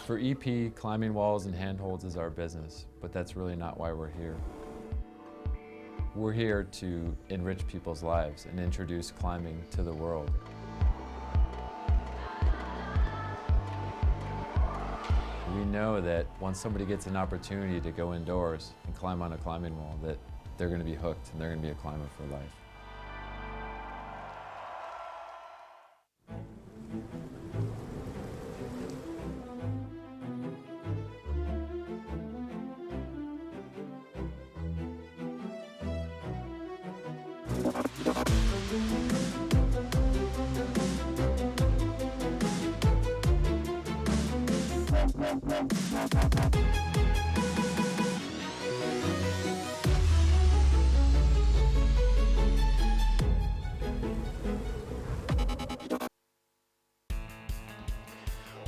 For EP, climbing walls and handholds is our business, but that's really not why we're here. We're here to enrich people's lives and introduce climbing to the world. We know that once somebody gets an opportunity to go indoors and climb on a climbing wall, that they're going to be hooked and they're going to be a climber for life.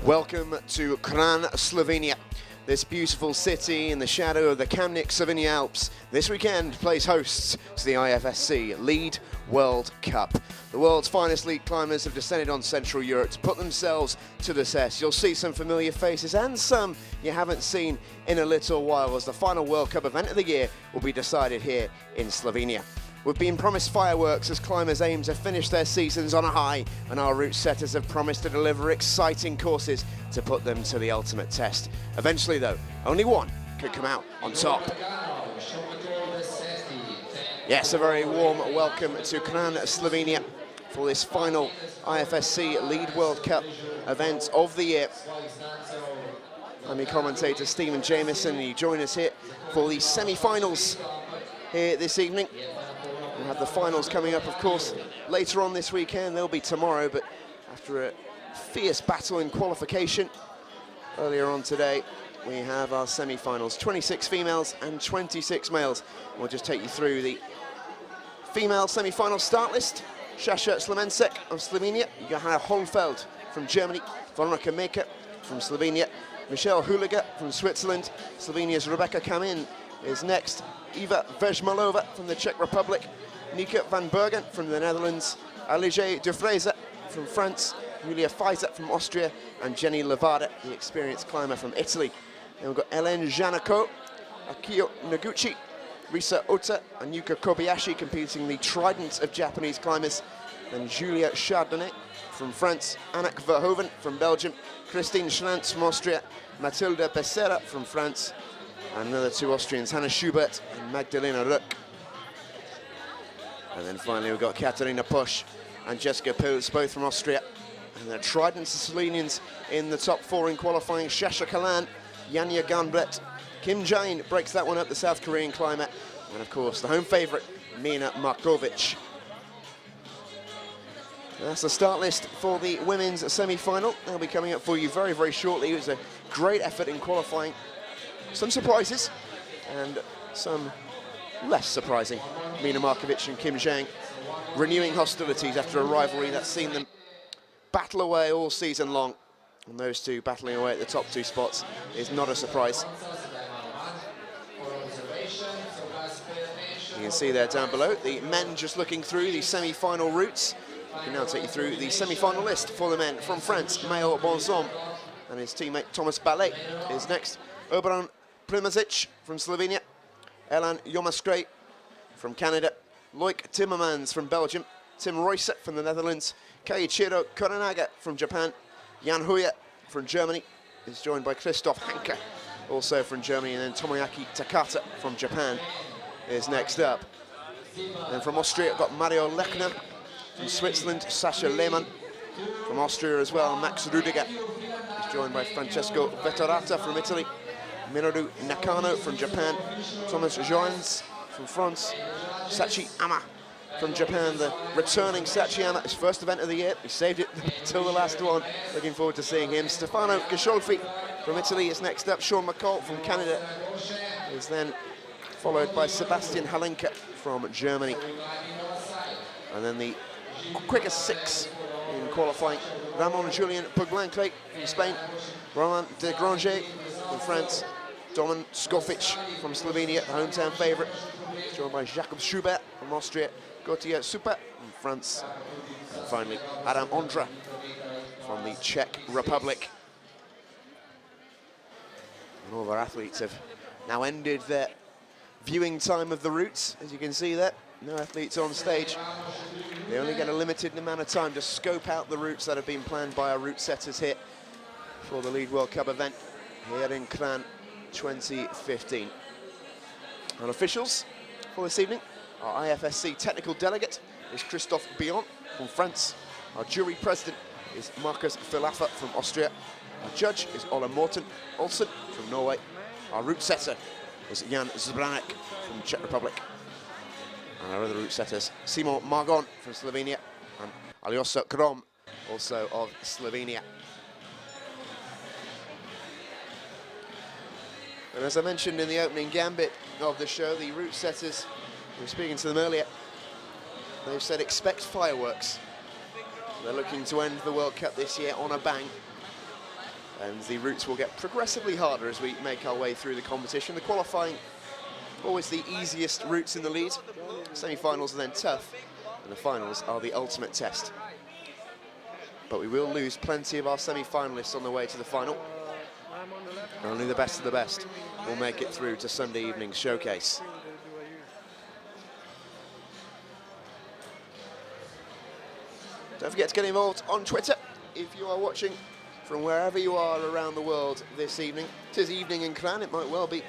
Welcome to Kranj, Slovenia. This beautiful city in the shadow of the Kamnik-Savinja Alps this weekend plays host to the IFSC Lead World Cup. The world's finest lead climbers have descended on Central Europe to put themselves to the test. You'll see some familiar faces and some you haven't seen in a little while, as the final World Cup event of the year will be decided here in Slovenia. We've been promised fireworks as climbers aim to finish their seasons on a high, and our route setters have promised to deliver exciting courses to put them to the ultimate test. Eventually though, only one could come out on top. Yes, a very warm welcome to Kranj, Slovenia for this final IFSC Lead World Cup event of the year. I'm your commentator Stephen Jamieson, and you join us here for the semi-finals here this evening. We'll have the finals coming up, of course, later on this weekend. They'll be tomorrow, but after a fierce battle in qualification earlier on today, we have our semi-finals, 26 females and 26 males. We'll just take you through the female semi-final start list. Sasha Slemensek of Slovenia, Johanna Holfeld from Germany, Veronika Meka from Slovenia, Michelle Huliger from Switzerland, Slovenia's Rebecca Kamin is next, Eva Vežmalova from the Czech Republic, Nika van Bergen from the Netherlands, Alige Dufresne from France, Julia Feiser from Austria, and Jenny Levada, the experienced climber from Italy. Then we've got Hélène Janako, Akio Noguchi, Risa Ota, and Yuka Kobayashi competing the trident of Japanese climbers. Then Julia Chardonnay from France, Anak Verhoeven from Belgium, Christine Schrantz from Austria, Mathilde Becerra from France, and another two Austrians, Hannah Schubert and Magdalena Ruck. And then finally we've got Katarina Pusch and Jessica Pils, both from Austria. And the trident Slovenians in the top four in qualifying: Sasha Kalan, Janja Garnbret, Kim Jain breaks that one up, the South Korean climber, and of course the home favourite, Mina Markovic. That's the start list for the women's semi-final. They'll be coming up for you very, very shortly. It was a great effort in qualifying. Some surprises and some less surprising. Mina Markovic and Kim Zhang renewing hostilities after a rivalry that's seen them battle away all season long. And those two battling away at the top two spots is not a surprise. You can see there down below, the men just looking through the semi-final routes. I can now take you through the semi-final list for the men. From France, Maël Bonzom and his teammate Thomas Ballet is next. Oberon Primozic from Slovenia, Elan Jomaskray from Canada, Loic Timmermans from Belgium, Tim Royset from the Netherlands, Keiichiro Kuranaga from Japan, Jan Huya from Germany is joined by Christoph Hanke, also from Germany, and then Tomoyaki Takata from Japan is next up. And from Austria, I've got Mario Lechner. From Switzerland, Sascha Lehmann. From Austria as well, Max Rudiger is joined by Francesco Vettorata from Italy, Minoru Nakano from Japan, Thomas Joans from France, Sachi Ama from Japan, the returning Sachi Ama, his first event of the year. He saved it till the last one. Looking forward to seeing him. Stefano Gasciolfi from Italy is next up. Sean McCall from Canada is then followed by Sebastian Halenka from Germany. And then the quickest six in qualifying: Ramon Julien Puglanclay from Spain, Romain de Granger from France, Domen Skofic from Slovenia, the hometown favourite, joined by Jakob Schubert from Austria, Gautier Super from France, and finally Adam Ondra from the Czech Republic. And all of our athletes have now ended their viewing time of the routes, as you can see there. No athletes on stage. They only get a limited amount of time to scope out the routes that have been planned by our route setters here for the Lead World Cup event here in Kranj 2015. And officials for this evening, our IFSC technical delegate is Christophe Bion from France. Our jury president is Marcus Filafa from Austria. Our judge is Ola Morten Olsen from Norway. Our route setter is Jan Zbranek from Czech Republic. And our other route setters, Simon Margon from Slovenia and Aljosa Krom, also of Slovenia. And as I mentioned in the opening gambit of the show, the route setters, we were speaking to them earlier, they've said expect fireworks. They're looking to end the World Cup this year on a bang. And the routes will get progressively harder as we make our way through the competition. The qualifying, always the easiest routes in the lead. Semi-finals are then tough, and the finals are the ultimate test. But we will lose plenty of our semi-finalists on the way to the final. Only the best of the best will make it through to Sunday evening's showcase. Don't forget to get involved on Twitter if you are watching from wherever you are around the world this evening. It is evening in Kranj, it might well be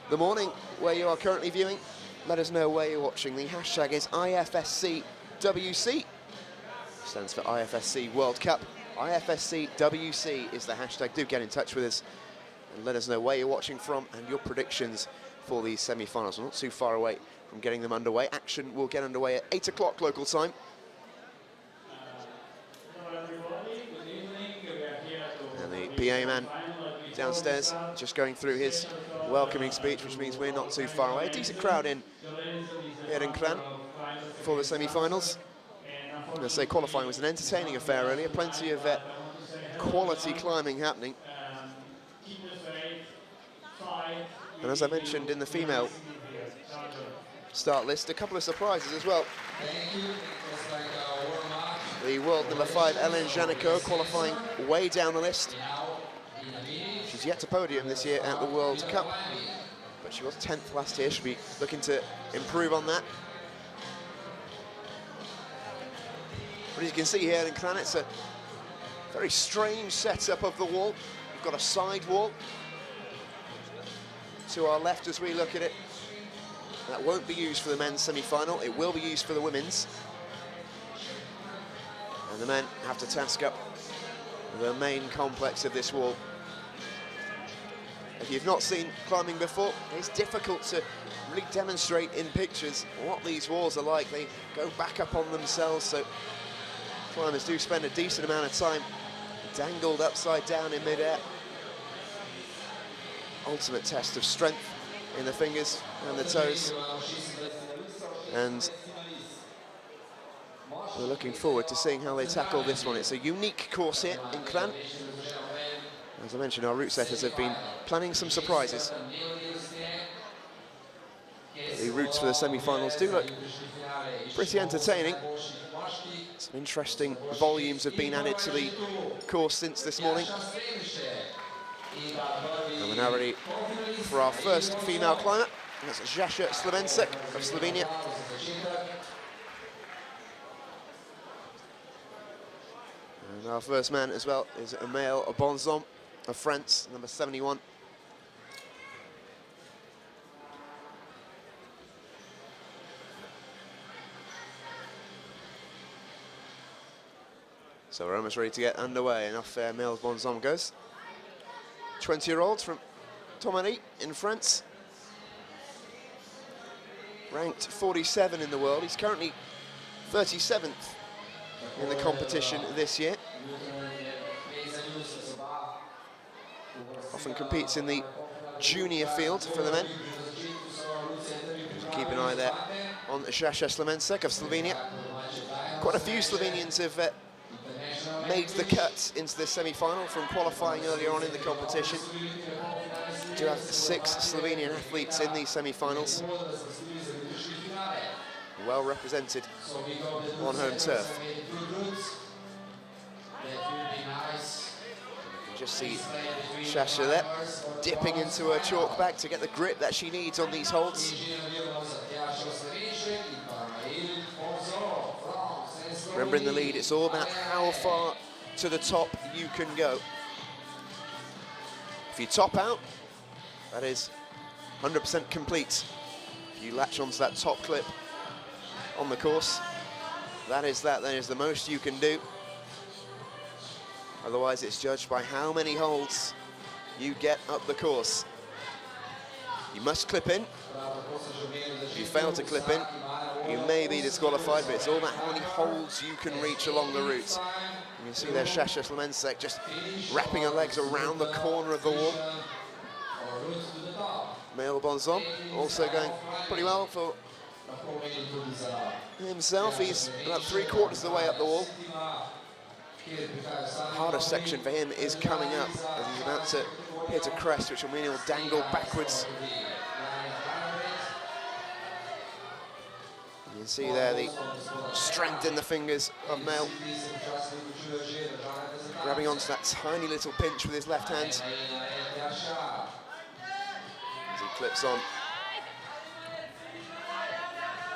the morning where you are currently viewing. Let us know where you're watching. The hashtag is IFSCWC. Stands for IFSC World Cup. IFSCWC is the hashtag. Do get in touch with us and let us know where you're watching from and your predictions for these semi-finals. We're not too far away from getting them underway. Action will get underway at 8 o'clock local time. And the PA man downstairs just going through his welcoming speech, which means we're not too far away. A decent crowd in here in Kranj for the semi-finals. I say qualifying was an entertaining affair earlier, plenty of quality climbing happening. And as I mentioned in the female start list, a couple of surprises as well. The world number 5, Ellen Janico, qualifying way down the list. She's yet to podium this year at the World Cup, but she was 10th last year. She'll be looking to improve on that. But as you can see here in Kranj, it's a very strange setup of the wall. We've got a side wall to our left as we look at it. That won't be used for the men's semi-final. It will be used for the women's. And the men have to task up the main complex of this wall. If you've not seen climbing before, it's difficult to really demonstrate in pictures what these walls are like. They go back up on themselves, so climbers do spend a decent amount of time dangled upside down in midair. Ultimate test of strength in the fingers and the toes. And we're looking forward to seeing how they tackle this one. It's a unique course here in Kranj. As I mentioned, our route setters have been planning some surprises. The routes for the semi-finals do look pretty entertaining. Some interesting volumes have been added to the course since this morning. And we're now ready for our first female climber. That's Jascha Slavensek of Slovenia. And our first man as well is Emile Bonzon of France, number 71. So we're almost ready to get underway, and off Emile Bonzon goes. 20-year-olds from Tomarie in France. Ranked 47 in the world. He's currently 37th in the competition this year. Often competes in the junior field for the men. Keep an eye there on Jascha Slavensek of Slovenia. Quite a few Slovenians have made the cut into the semi-final from qualifying earlier on in the competition. We do have 6 Slovenian athletes in these semi-finals. Well represented on home turf. just see Chasselet dipping into her chalk bag to get the grip that she needs on these holds. Remember, in the lead, it's all about how far to the top you can go. If you top out, that is 100% complete. If you latch onto that top clip on the course, that is the most you can do. Otherwise, it's judged by how many holds you get up the course. You must clip in. If you fail to clip in, you may be disqualified, but it's all about how many holds you can reach along the route. You can see there Sasha Slemensek just wrapping her legs around the corner of the wall. Maël Bonzon also going pretty well for himself. He's about 3/4 of the way up the wall. The hardest section for him is coming up as he's about to hit a crest, which will mean he'll dangle backwards. You can see there the strength in the fingers of Maël, grabbing onto that tiny little pinch with his left hand as he clips on.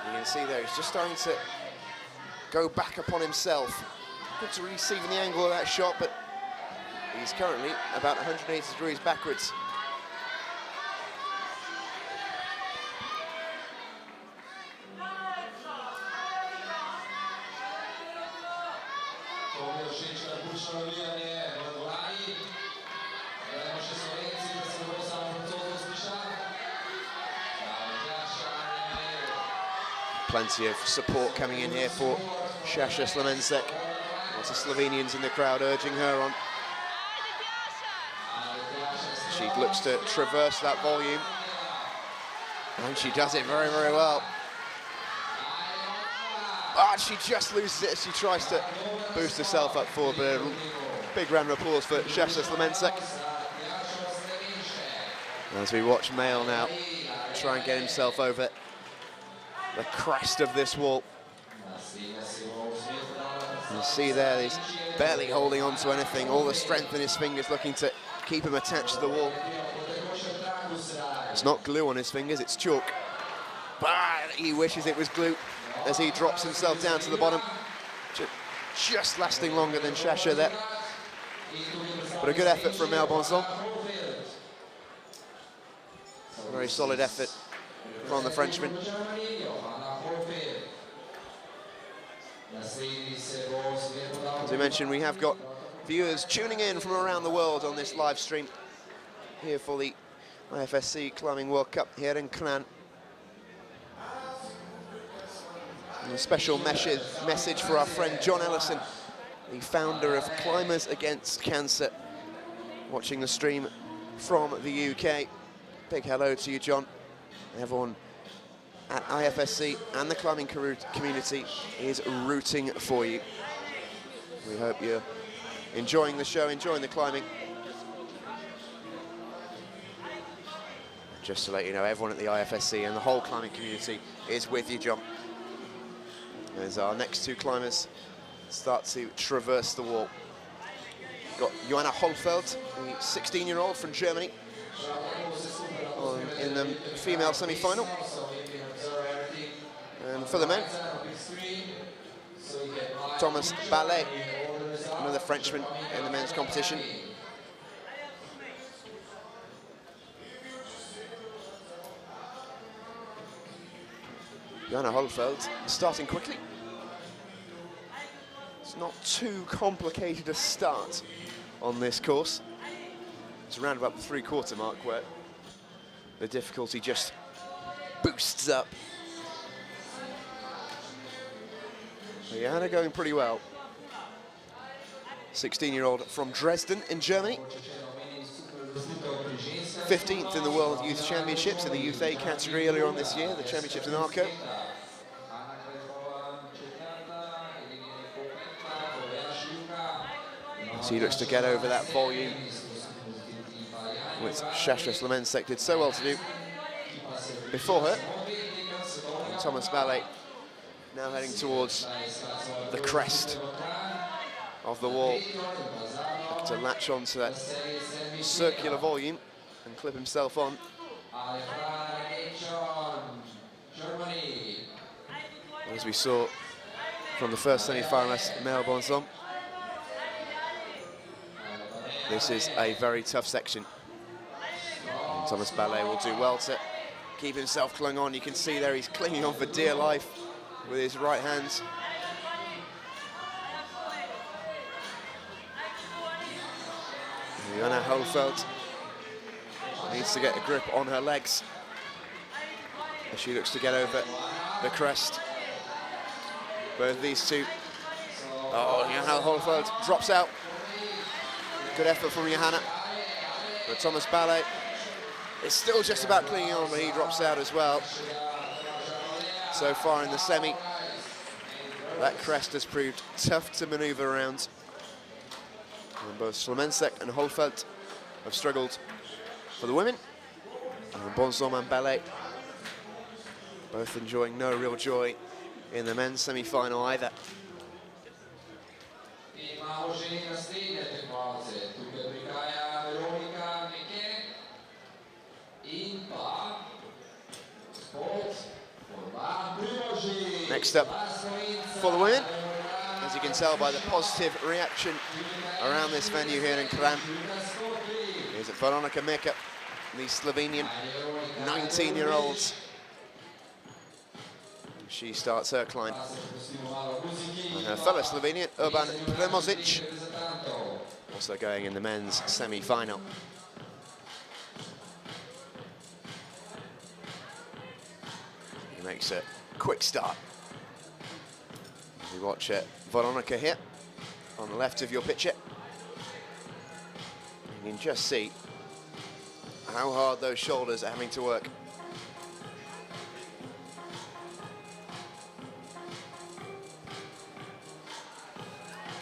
You can see there he's just starting to go back upon himself. Good to really see from the angle of that shot, but he's currently about 180 degrees backwards. Plenty of support coming in here for Sasha Slemensek. Lots of Slovenians in the crowd urging her on. She looks to traverse that volume, and she does it very, very well. But she just loses it as she tries to boost herself up forward. But a big round of applause for Sasha Slemensek. As we watch Maël now try and get himself over the crest of this wall. You see there, he's barely holding on to anything, all the strength in his fingers looking to keep him attached to the wall. It's not glue on his fingers, it's chalk. But he wishes it was glue as he drops himself down to the bottom. Just lasting longer than Sasha there. But a good effort from Maël Bonzon. A very solid effort from the Frenchman. As we mentioned, we have got viewers tuning in from around the world on this live stream here for the IFSC Climbing World Cup here in Kranj. And a special message for our friend John Ellison, the founder of Climbers Against Cancer, watching the stream from the UK. Big hello to you, John. Everyone at IFSC and the climbing community is rooting for you. We hope you're enjoying the show, enjoying the climbing. Just to let you know, everyone at the IFSC and the whole climbing community is with you, John. As our next two climbers start to traverse the wall. We've got Joanna Holfeld, the 16-year-old from Germany, in the female semi-final. And for the men, Thomas Ballet, another Frenchman in the men's competition. Joanna Holfeld starting quickly. It's not too complicated a start on this course. It's around about the 3/4 mark where the difficulty just boosts up. Joanna going pretty well. 16-year-old from Dresden in Germany. 15th in the World Youth Championships in the Youth A category earlier on this year, the championships in Arco. So he looks to get over that volume, which Sasha Slemensek did so well to do before her. And Thomas Ballet now heading towards the crest. of the wall. Looking to latch onto that circular volume and clip himself on. As we saw from the first semi-finalist, Mel Bonzon, this is a very tough section. And Thomas Ballet will do well to keep himself clung on. You can see there he's clinging on for dear life with his right hand. Johanna Holfeld needs to get a grip on her legs as she looks to get over the crest. Both these two. Oh, Johanna Holfeld drops out. Good effort from Johanna. But Thomas Ballet is still just about clinging on, but he drops out as well. So far in the semi, that crest has proved tough to maneuver around. And both Slomensek and Holfeld have struggled for the women. And Bonzon and Ballet both enjoying no real joy in the men's semi-final either. Next up for the women, as you can tell by the positive reaction around this venue here in Kranj, is Veronika Meka, the Slovenian 19-year-old. She starts her climb. And her fellow Slovenian, Urban Primozic, also going in the men's semi-final. He makes a quick start. You watch Veronika here on the left of your picture. You can just see how hard those shoulders are having to work.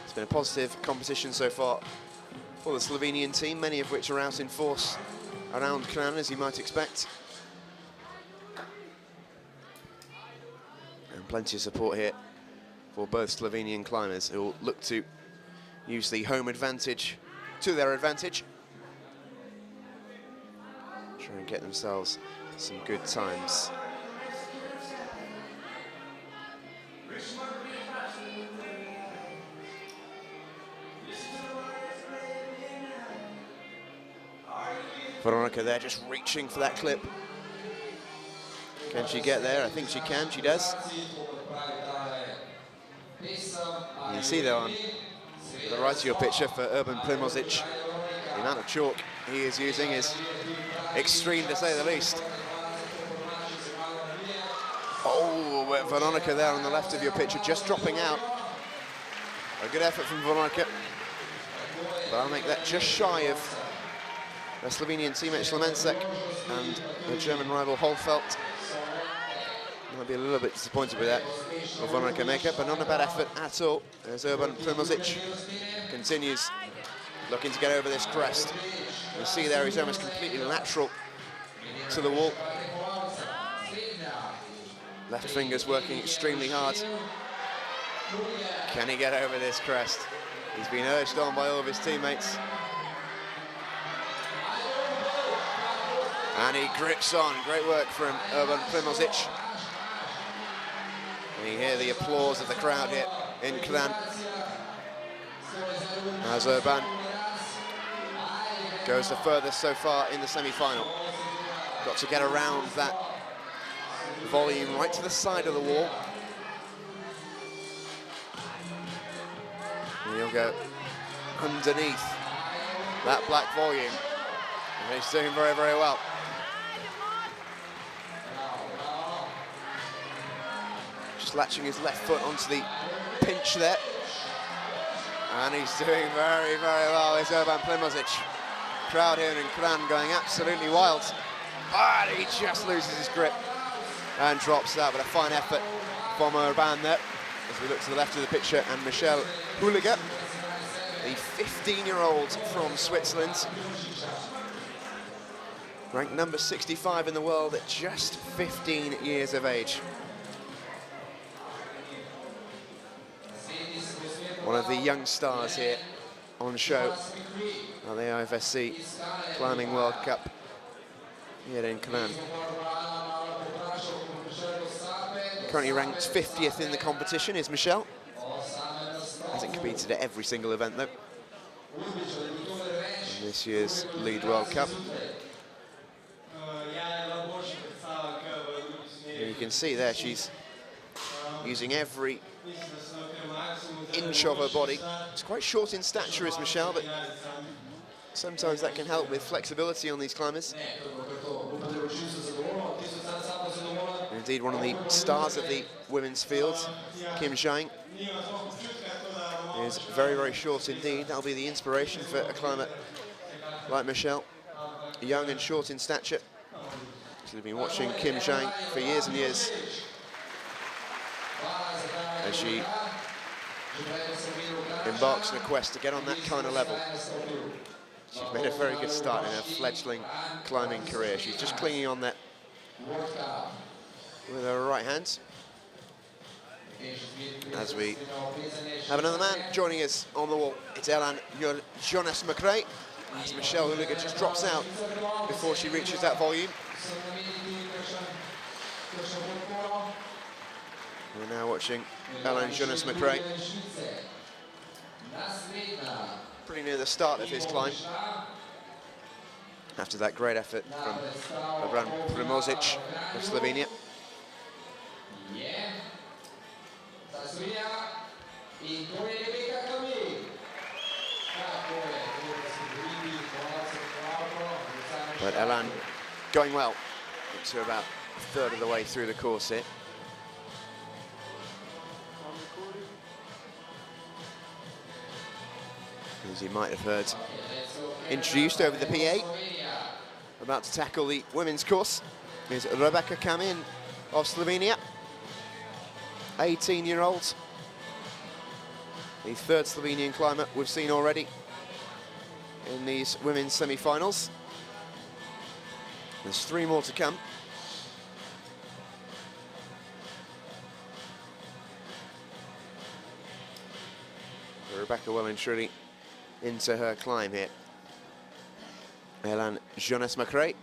It's been a positive competition so far for the Slovenian team, many of which are out in force around Kranj, as you might expect. And plenty of support here for both Slovenian climbers, who will look to use the home advantage to their advantage. Try and get themselves some good times. Veronika there just reaching for that clip. Can she get there? I think she can, she does. You see there on the right of your picture for Urban Primozic, the amount of chalk he is using is extreme, to say the least. Oh, Veronika there on the left of your picture, just dropping out. A good effort from Veronika, but I'll make that just shy of the Slovenian teammate Slomensek and the German rival Holfeld. Might be a little bit disappointed with that for Veronika Meka, but not a bad effort at all, as Urban Primozic continues looking to get over this crest. You see there he's almost completely lateral to the wall. Left finger's working extremely hard. Can he get over this crest? He's been urged on by all of his teammates. And he grips on. Great work from Urban Primozic. And you hear the applause of the crowd here in Kranj as Urban goes the furthest so far in the semi-final. Got to get around that volume right to the side of the wall. And he'll go underneath that black volume. And he's doing very, very well. Just latching his left foot onto the pinch there. And he's doing very, very well. It's Urban Primozic. Crowd here in Kranj going absolutely wild. But he just loses his grip and drops out. But a fine effort from Urban there. As we look to the left of the picture, and Michelle Huliger, the 15-year-old from Switzerland, ranked number 65 in the world at just 15 years of age. One of the young stars here on show at the IFSC Climbing World Cup here in Kranj. Currently ranked 50th in the competition is Michelle. Hasn't competed at every single event though in this year's Lead World Cup. And you can see there she's using every inch of her body. She's quite short in stature is Michelle, but sometimes that can help with flexibility on these climbers. And indeed, one of the stars of the women's field, Kim Zhang, is very, very short indeed. That'll be the inspiration for a climber like Michelle, young and short in stature. She's been watching Kim Zhang for years and years as she embarks on a quest to get on that kind of level. She's made a very good start in her fledgling climbing career. She's just clinging on that with her right hand. As we have another man joining us on the wall, it's Elan Jonas McRae. As Michelle Hooliger just drops out before she reaches that volume. We're now watching Elan Jonas McRae. Pretty near the start of his climb. After that great effort from Bran Primozic of Slovenia. But Elan going well, up to about a third of the way through the course here. As you might have heard, introduced over the PA, about to tackle the women's course, is Rebecca Kamin of Slovenia, 18-year-old. The third Slovenian climber we've seen already in these women's semi-finals. There's 3 more to come. Rebecca well and truly into her climb here. Elan Jonas McRae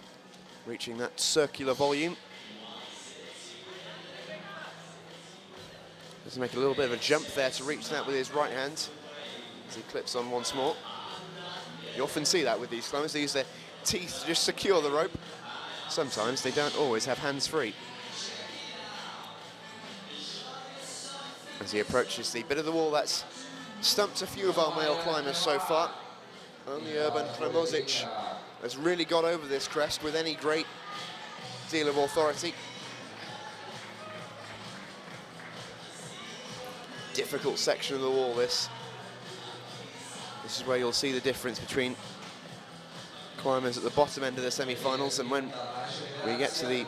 reaching that circular volume. Has to make a little bit of a jump there to reach that with his right hand as he clips on once more. You often see that with these climbers. They use their teeth to just secure the rope. Sometimes they don't always have hands free. As he approaches the bit of the wall that's stumped a few of our male climbers so far. Only Urban Primozic has really got over this crest with any great deal of authority. Difficult section of the wall, this. This is where you'll see the difference between climbers at the bottom end of the semi-finals, and when we get to the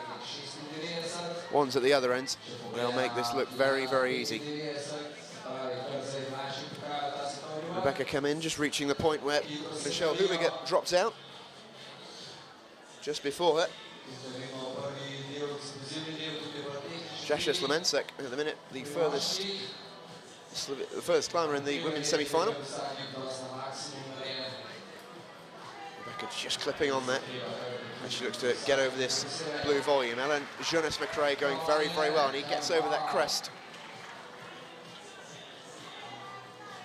ones at the other end, they'll make this look very, very easy. Rebecca Kamin just reaching the point where Michelle Hooliger drops out. Just before her, Jasha Slemensek, at the minute, the furthest climber in the women's semi-final. Rebecca just clipping on that as she looks to get over this blue volume. Elan Jonas McRae going very, very well, and he gets over that crest.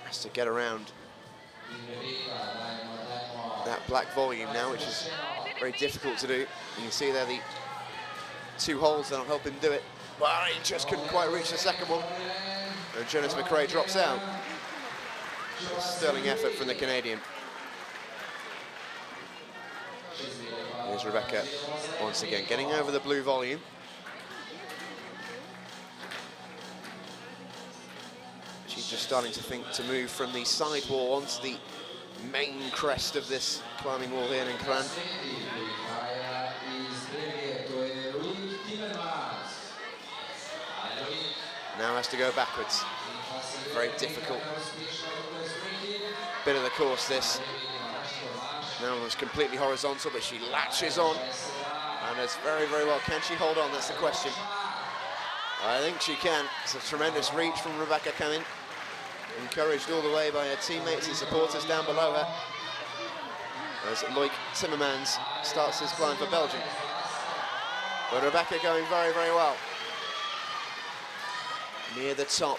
Has to get around that black volume now, which is very difficult to do. You can see there the 2 holes that'll help him do it. But he just couldn't quite reach the second one. And Jonas McRae drops out. A sterling effort from the Canadian. Here's Rebecca once again, getting over the blue volume. She's just starting to think to move from the side wall onto the main crest of this climbing wall here in Kranj. Now has to go backwards. Very difficult bit of the course, this. Now it's completely horizontal, but she latches on and does very, very well. Can she hold on? That's the question. I think she can. It's a tremendous reach from Rebecca Kamin. encouraged all the way by her teammates and supporters down below her. As Loïc Timmermans starts his climb for Belgium. But Rebecca going very, very well. Near the top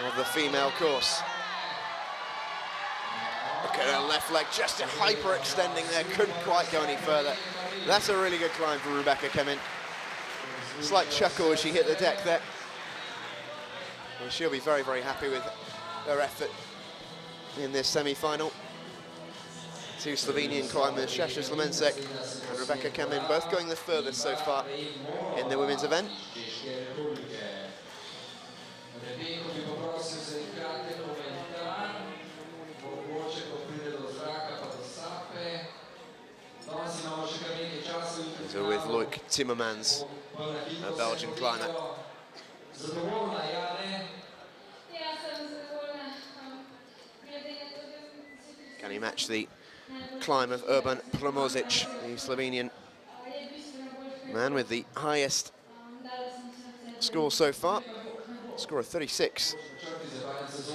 of the female course. Look at her left leg, just hyperextending there, couldn't quite go any further. That's a really good climb from Rebecca Kemin. Slight chuckle as she hit the deck there. And she'll be very, very happy with her effort in this semi-final. Two Slovenian climbers, Šaša Slemensek and Rebecca Kemin, both going the furthest so far in the women's event. So with Loïc Timmermans, a Belgian climber. Can he match the climb of Urban Promozic, the Slovenian man with the highest score so far? Score of 36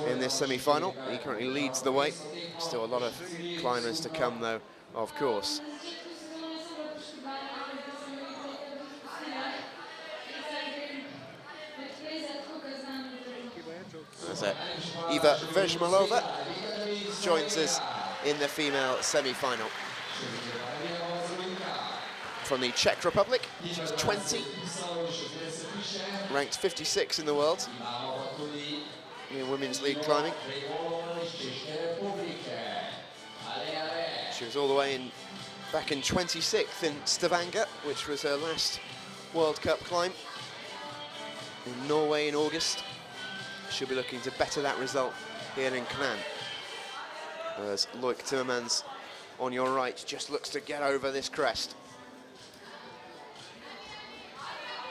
in this semi-final. He currently leads the way. Still a lot of climbers to come though, of course. As Eva Vezmalova joins us in the female semi-final. From the Czech Republic, she's 20, ranked 56 in the world in women's lead climbing. She was all the way back in 26th in Stavanger, which was her last World Cup climb in Norway in August. She'll be looking to better that result here in Kranj. As Loïc Timmermans on your right just looks to get over this crest.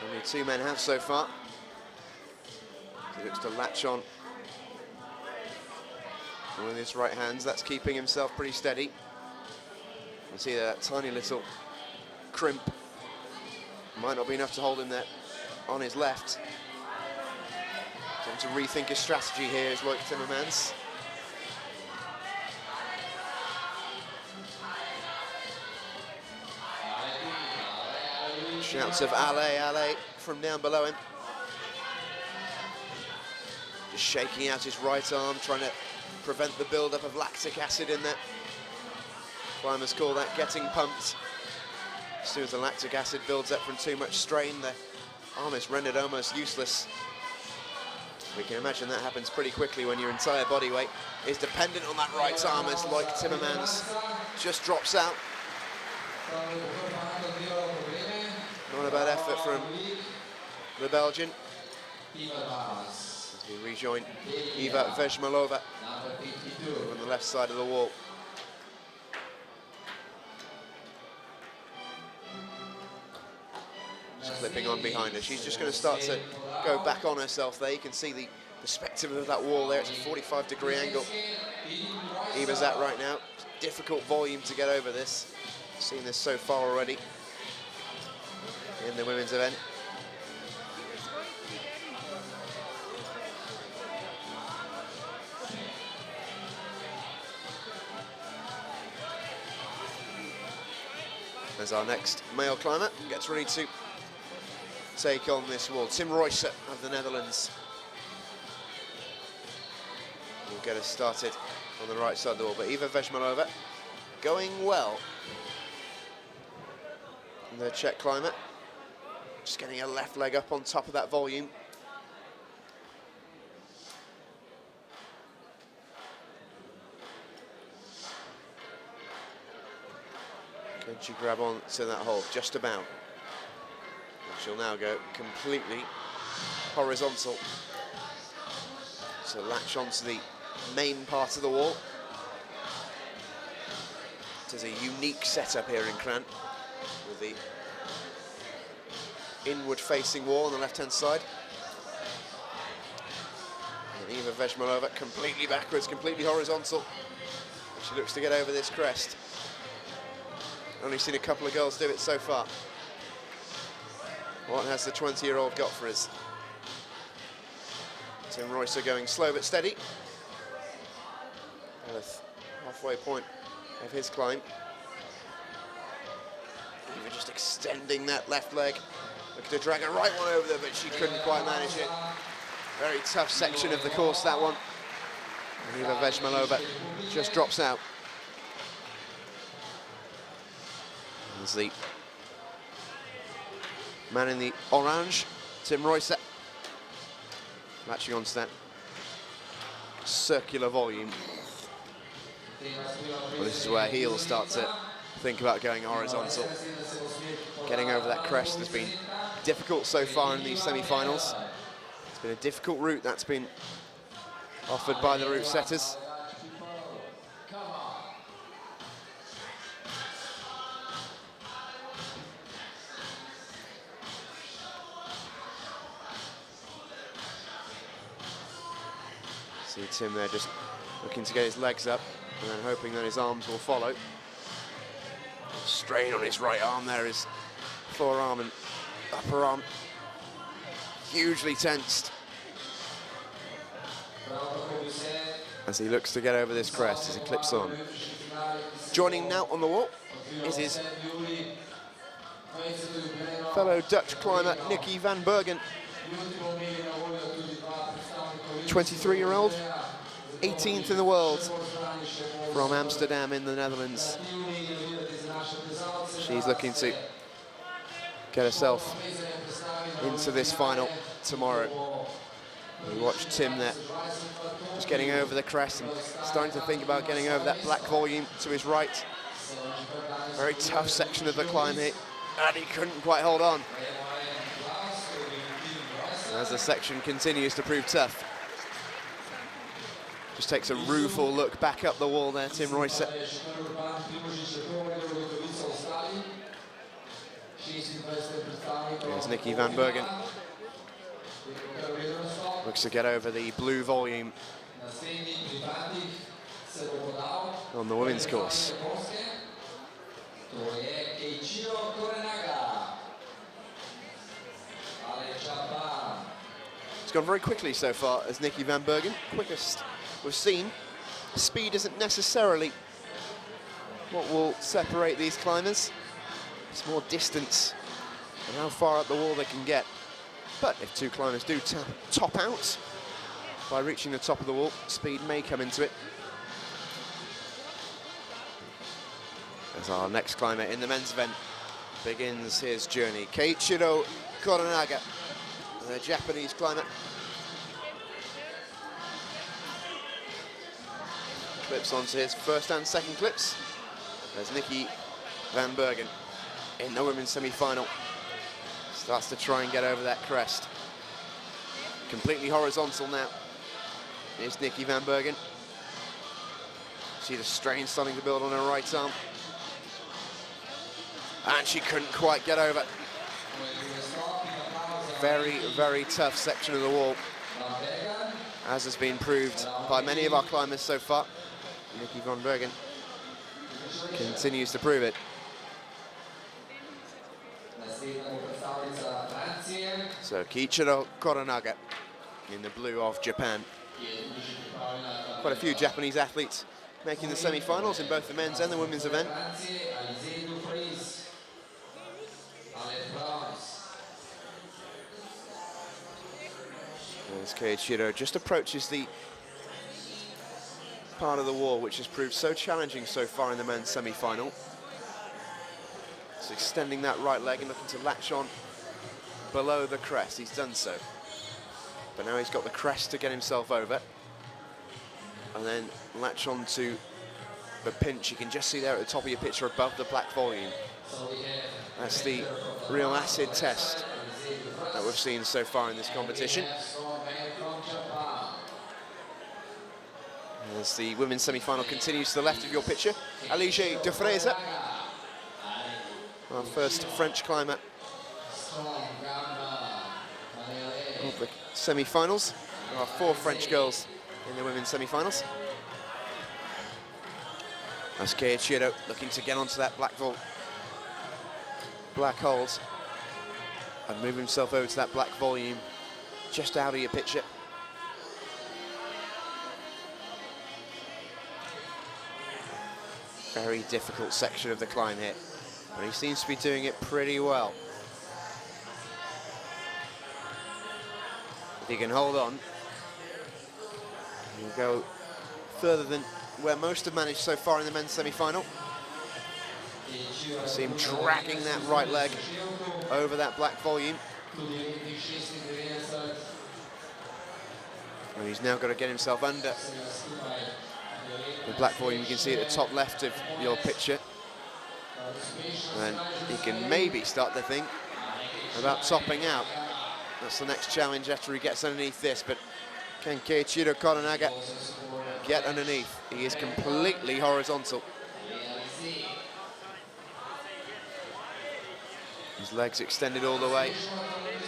Only two men have so far. He looks to latch on with his right hands. That's keeping himself pretty steady. You can see that tiny little crimp might not be enough to hold him there on his left. Time to rethink his strategy here is Loïc Timmermans. Shouts of allez, allez from down below him. Just shaking out his right arm, trying to prevent the build-up of lactic acid in there. Climbers call that getting pumped. As soon as the lactic acid builds up from too much strain, the arm is rendered almost useless. We can imagine that happens pretty quickly when your entire body weight is dependent on that right arm, as Loïc Timmermans just drops out. Not a bad effort from the Belgian. As we rejoin Eva Vezmalova on the left side of the wall. Just clipping on behind her. She's just going to start to go back on herself there. You can see the perspective of that wall there. It's a 45-degree angle Eva's at right now. Difficult volume to get over this. Seen this so far already in the women's event. As our next male climber gets ready to take on this wall, Tim Royser of the Netherlands will get us started on the right side of the wall. But Eva Vezmalova going well. The Czech climber just getting her left leg up on top of that volume. Can she grab on to that hold? Just about. And she'll now go completely horizontal to latch onto the main part of the wall. It is a unique setup here in Kranj with the inward-facing wall on the left-hand side. And Eva Vezmalova completely backwards, completely horizontal. She looks to get over this crest. Only seen a couple of girls do it so far. What has the 20-year-old got for us? Tim Roycer going slow but steady. At the halfway point of his climb. Even just extending that left leg. Looking to drag a right one over there, but she couldn't quite manage it. Very tough section of the course, that one. And Eva Vejmalova just drops out. There's the man in the orange, Tim Roycer, latching onto that circular volume. Well, this is where he'll start to think about going horizontal. Getting over that crest has been difficult so far in these semi-finals. It's been a difficult route that's been offered by the route setters. See Tim there just looking to get his legs up and then hoping that his arms will follow. Strain on his right arm there, his forearm and upper arm hugely tensed as he looks to get over this crest as he clips on. Joining now on the wall is his fellow Dutch climber Nicky van Bergen. 23-year-old, 18th in the world from Amsterdam in the Netherlands. She's looking to get herself into this final tomorrow. We watched Tim there, just getting over the crest and starting to think about getting over that black volume to his right. Very tough section of the climb here, and he couldn't quite hold on. As the section continues to prove tough. Just takes a rueful look back up the wall there, Tim Roycer. There's Nicky van Bergen. Looks to get over the blue volume on the women's course. It's gone very quickly so far as Nicky van Bergen, quickest we've seen. Speed isn't necessarily what will separate these climbers. It's more distance and how far up the wall they can get. But if two climbers do top out by reaching the top of the wall, speed may come into it. As our next climber in the men's event begins his journey, Keiichiro Koranaga, the Japanese climber. Clips onto his first and second clips. There's Nicky van Bergen in the women's semi-final. Starts to try and get over that crest. Completely horizontal now. Here's Nicky van Bergen. See the strain starting to build on her right arm. And she couldn't quite get over. Very, very tough section of the wall, as has been proved by many of our climbers so far. Nicky van Bergen continues to prove it. So Keiichiro Koranaga in the blue of Japan. Quite a few Japanese athletes making the semi-finals in both the men's and the women's event. As Keiichiro just approaches the part of the wall which has proved so challenging so far in the men's semi-final. He's extending that right leg and looking to latch on below the crest. He's done so. But now he's got the crest to get himself over. And then latch on to the pinch. You can just see there at the top of your picture above the black volume. That's the real acid test that we've seen so far in this competition. As the women's semi-final continues to the left of your picture, Alice de Fraser, our first French climber of the semi-finals. There are 4 French girls in the women's semi-finals. As Keiichiro looking to get onto that black hold and move himself over to that black volume just out of your picture. Very difficult section of the climb here, but he seems to be doing it pretty well. If he can hold on, he'll go further than where most have managed so far in the men's semi-final. See him dragging that right leg over that black volume. And he's now got to get himself under the black volume. You can see at the top left of your picture. And he can maybe start to think about topping out. That's the next challenge after he gets underneath this, but can Keiichiro Korenaga get underneath? He is completely horizontal. His legs extended all the way.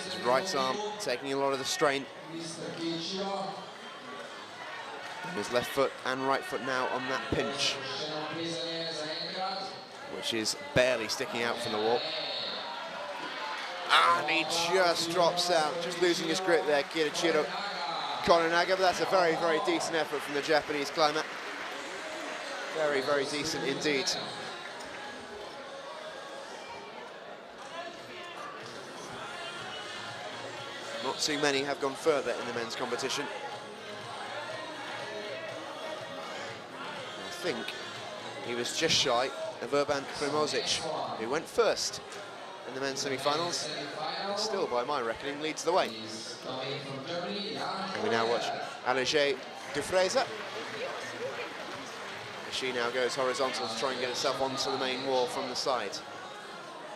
His right arm taking a lot of the strain. His left foot and right foot now on that pinch, which is barely sticking out from the wall. And he just drops out, just losing his grip there, Keiichiro Korenaga, but that's a very, very decent effort from the Japanese climber. Very, very decent indeed. Not too many have gone further in the men's competition. I think he was just shy of Urban Primožić, who went first in the men's semi-finals. Still, by my reckoning, leads the way. And we now watch Alice Dufresne. She now goes horizontal to try and get herself onto the main wall from the side.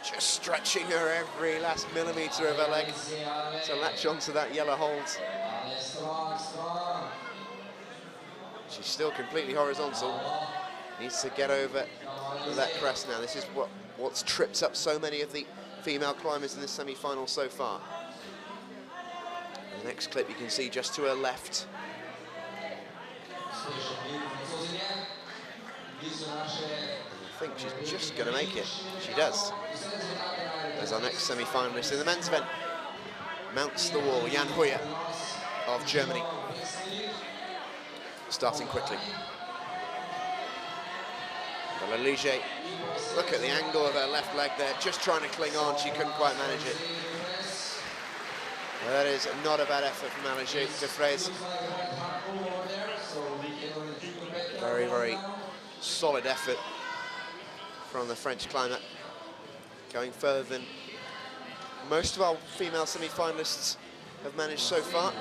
Just stretching her every last millimetre of her leg to latch onto that yellow hold. She's still completely horizontal. Needs to get over that crest now. This is what's tripped up so many of the female climbers in this semi-final so far. In the next clip you can see just to her left. I think she's just going to make it. She does. As our next semi-finalist in the men's event mounts the wall, Jan Hoyer of Germany. Starting quickly. But Alice, look at the angle of her left leg there, just trying to cling on, she couldn't quite manage it. That is not a bad effort from Alice Dufresne. Very, very solid effort from the French climber, going further than most of our female semi-finalists have managed so far.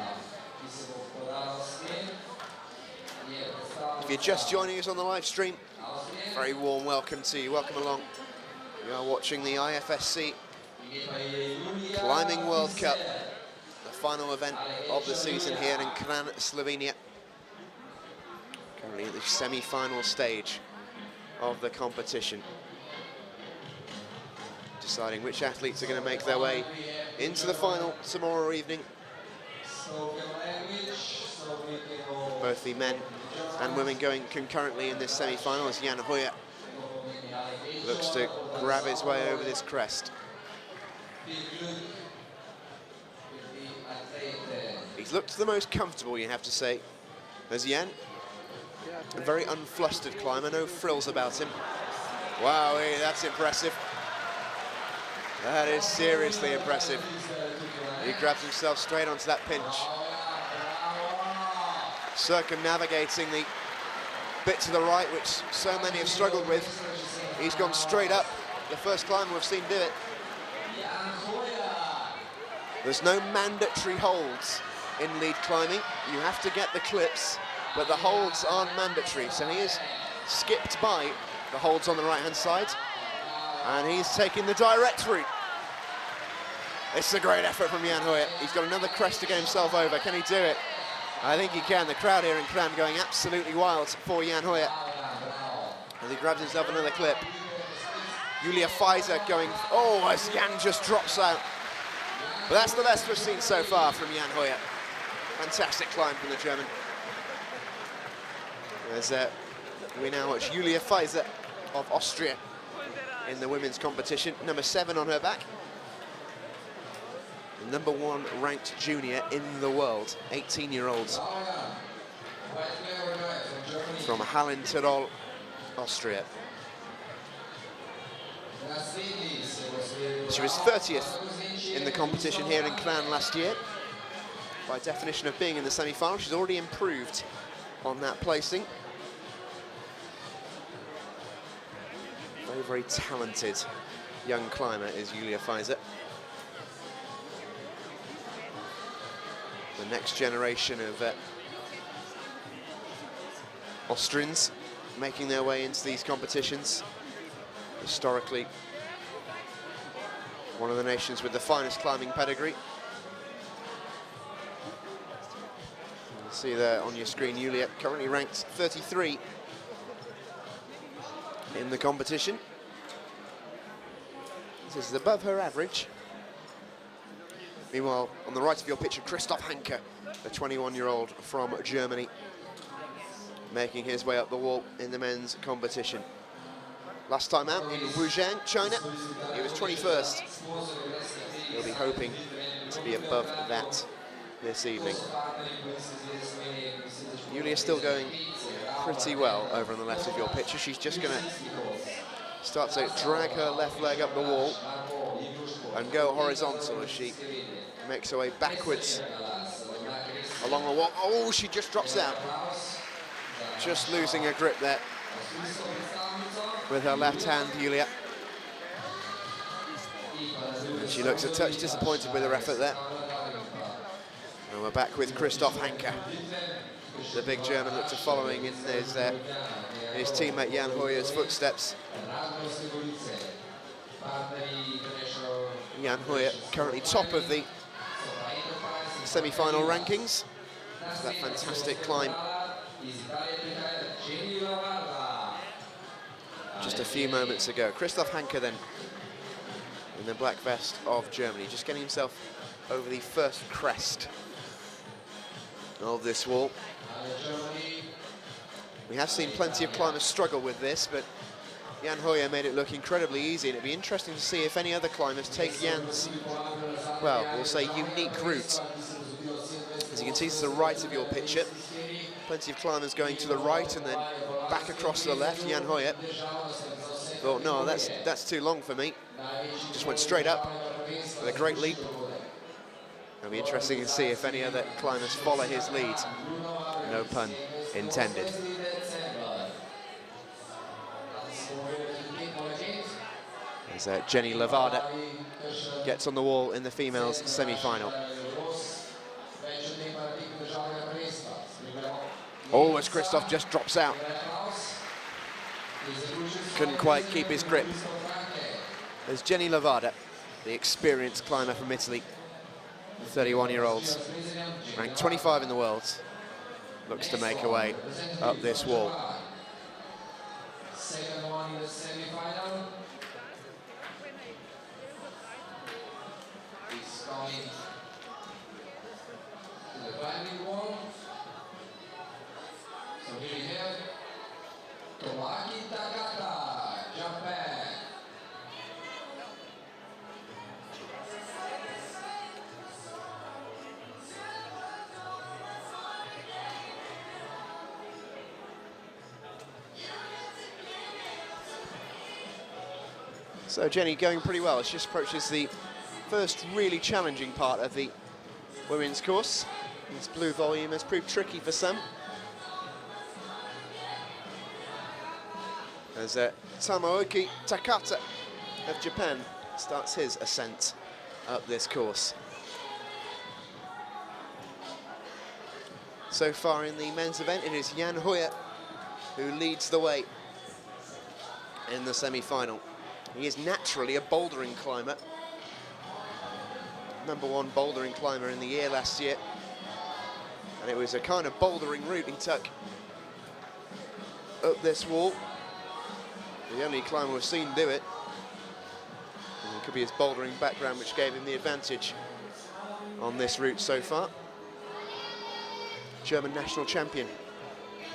If you're just joining us on the live stream, very warm welcome to you, welcome along. You are watching the IFSC Climbing World Cup, the final event of the season here in Kranj, Slovenia. Currently at the semi-final stage of the competition. Deciding which athletes are going to make their way into the final tomorrow evening. Both the men and women going concurrently in this semi-final as Jan Hoyer looks to grab his way over this crest. He's looked the most comfortable, you have to say, as Jan. A very unflustered climber, no frills about him. Wow, that's impressive. That is seriously impressive. He grabs himself straight onto that pinch. Circumnavigating the bit to the right, which so many have struggled with. He's gone straight up. The first climber we've seen do it. There's no mandatory holds in lead climbing. You have to get the clips, but the holds aren't mandatory. So he has skipped by the holds on the right-hand side, and he's taking the direct route. It's a great effort from Jan Hoyer. He's got another crest to get himself over. Can he do it? I think he can. The crowd here in Kranj going absolutely wild for Jan Hoyer. As he grabs himself another clip. Julia Pfizer going, oh, as Jan just drops out. But that's the best we've seen so far from Jan Hoyer. Fantastic climb from the German. As we now watch Julia Pfizer of Austria in the women's competition. Number 7 on her back. The #1 ranked junior in the world, 18-year-olds from Hallentirol, Austria. She was 30th in the competition here in Kranj last year. By definition of being in the semi-final, she's already improved on that placing. Very, very talented young climber is Julia Feiser. The next generation of Austrians making their way into these competitions. Historically, one of the nations with the finest climbing pedigree. You see there on your screen, Julia currently ranked 33 in the competition. This is above her average. Meanwhile, on the right of your picture, Christoph Hanke, the 21-year-old from Germany, making his way up the wall in the men's competition. Last time out in Wujiang, China, he was 21st. He'll be hoping to be above that this evening. Julia's still going pretty well over on the left of your picture. She's just going to start to drag her left leg up the wall and go horizontal as she makes her way backwards along the wall. Oh, she just drops out. Just losing her grip there with her left hand, Julia. And she looks a touch disappointed with her effort there. And we're back with Christoph Hanke. The big German looked to following in his teammate Jan Hoyer's footsteps. Jan Hoyer currently top of the semi-final rankings. So that fantastic climb just a few moments ago. Christoph Hanke then in the black vest of Germany, just getting himself over the first crest of this wall. We have seen plenty of climbers struggle with this, but Jan Hoyer made it look incredibly easy, and it'd be interesting to see if any other climbers take Jan's, well, we'll say unique route. As you can see, to the right of your picture, plenty of climbers going to the right and then back across to the left. Jan Hoyer thought, no, that's too long for me. Just went straight up with a great leap. It'll be interesting to see if any other climbers follow his lead. No pun intended. As Jenny Levada gets on the wall in the females semi-final. Oh, as Christoph just drops out. Couldn't quite keep his grip. There's Jenny Levada, the experienced climber from Italy, 31-year-old, ranked 25 in the world, looks to make her way up this wall. Second one in the semi-final. He's coming to the climbing wall. So here we have Tomoaki Takata, Japan. So Jenny going pretty well. She just approaches the first really challenging part of the women's course. This blue volume has proved tricky for some. As Tomoaki Takata of Japan starts his ascent up this course. So far in the men's event, it is Jan Hoyer who leads the way in the semi-final. He is naturally a bouldering climber. #1 bouldering climber in the year last year. And it was a kind of bouldering route he took up this wall. The only climber we've seen do it. And it could be his bouldering background which gave him the advantage on this route so far. German national champion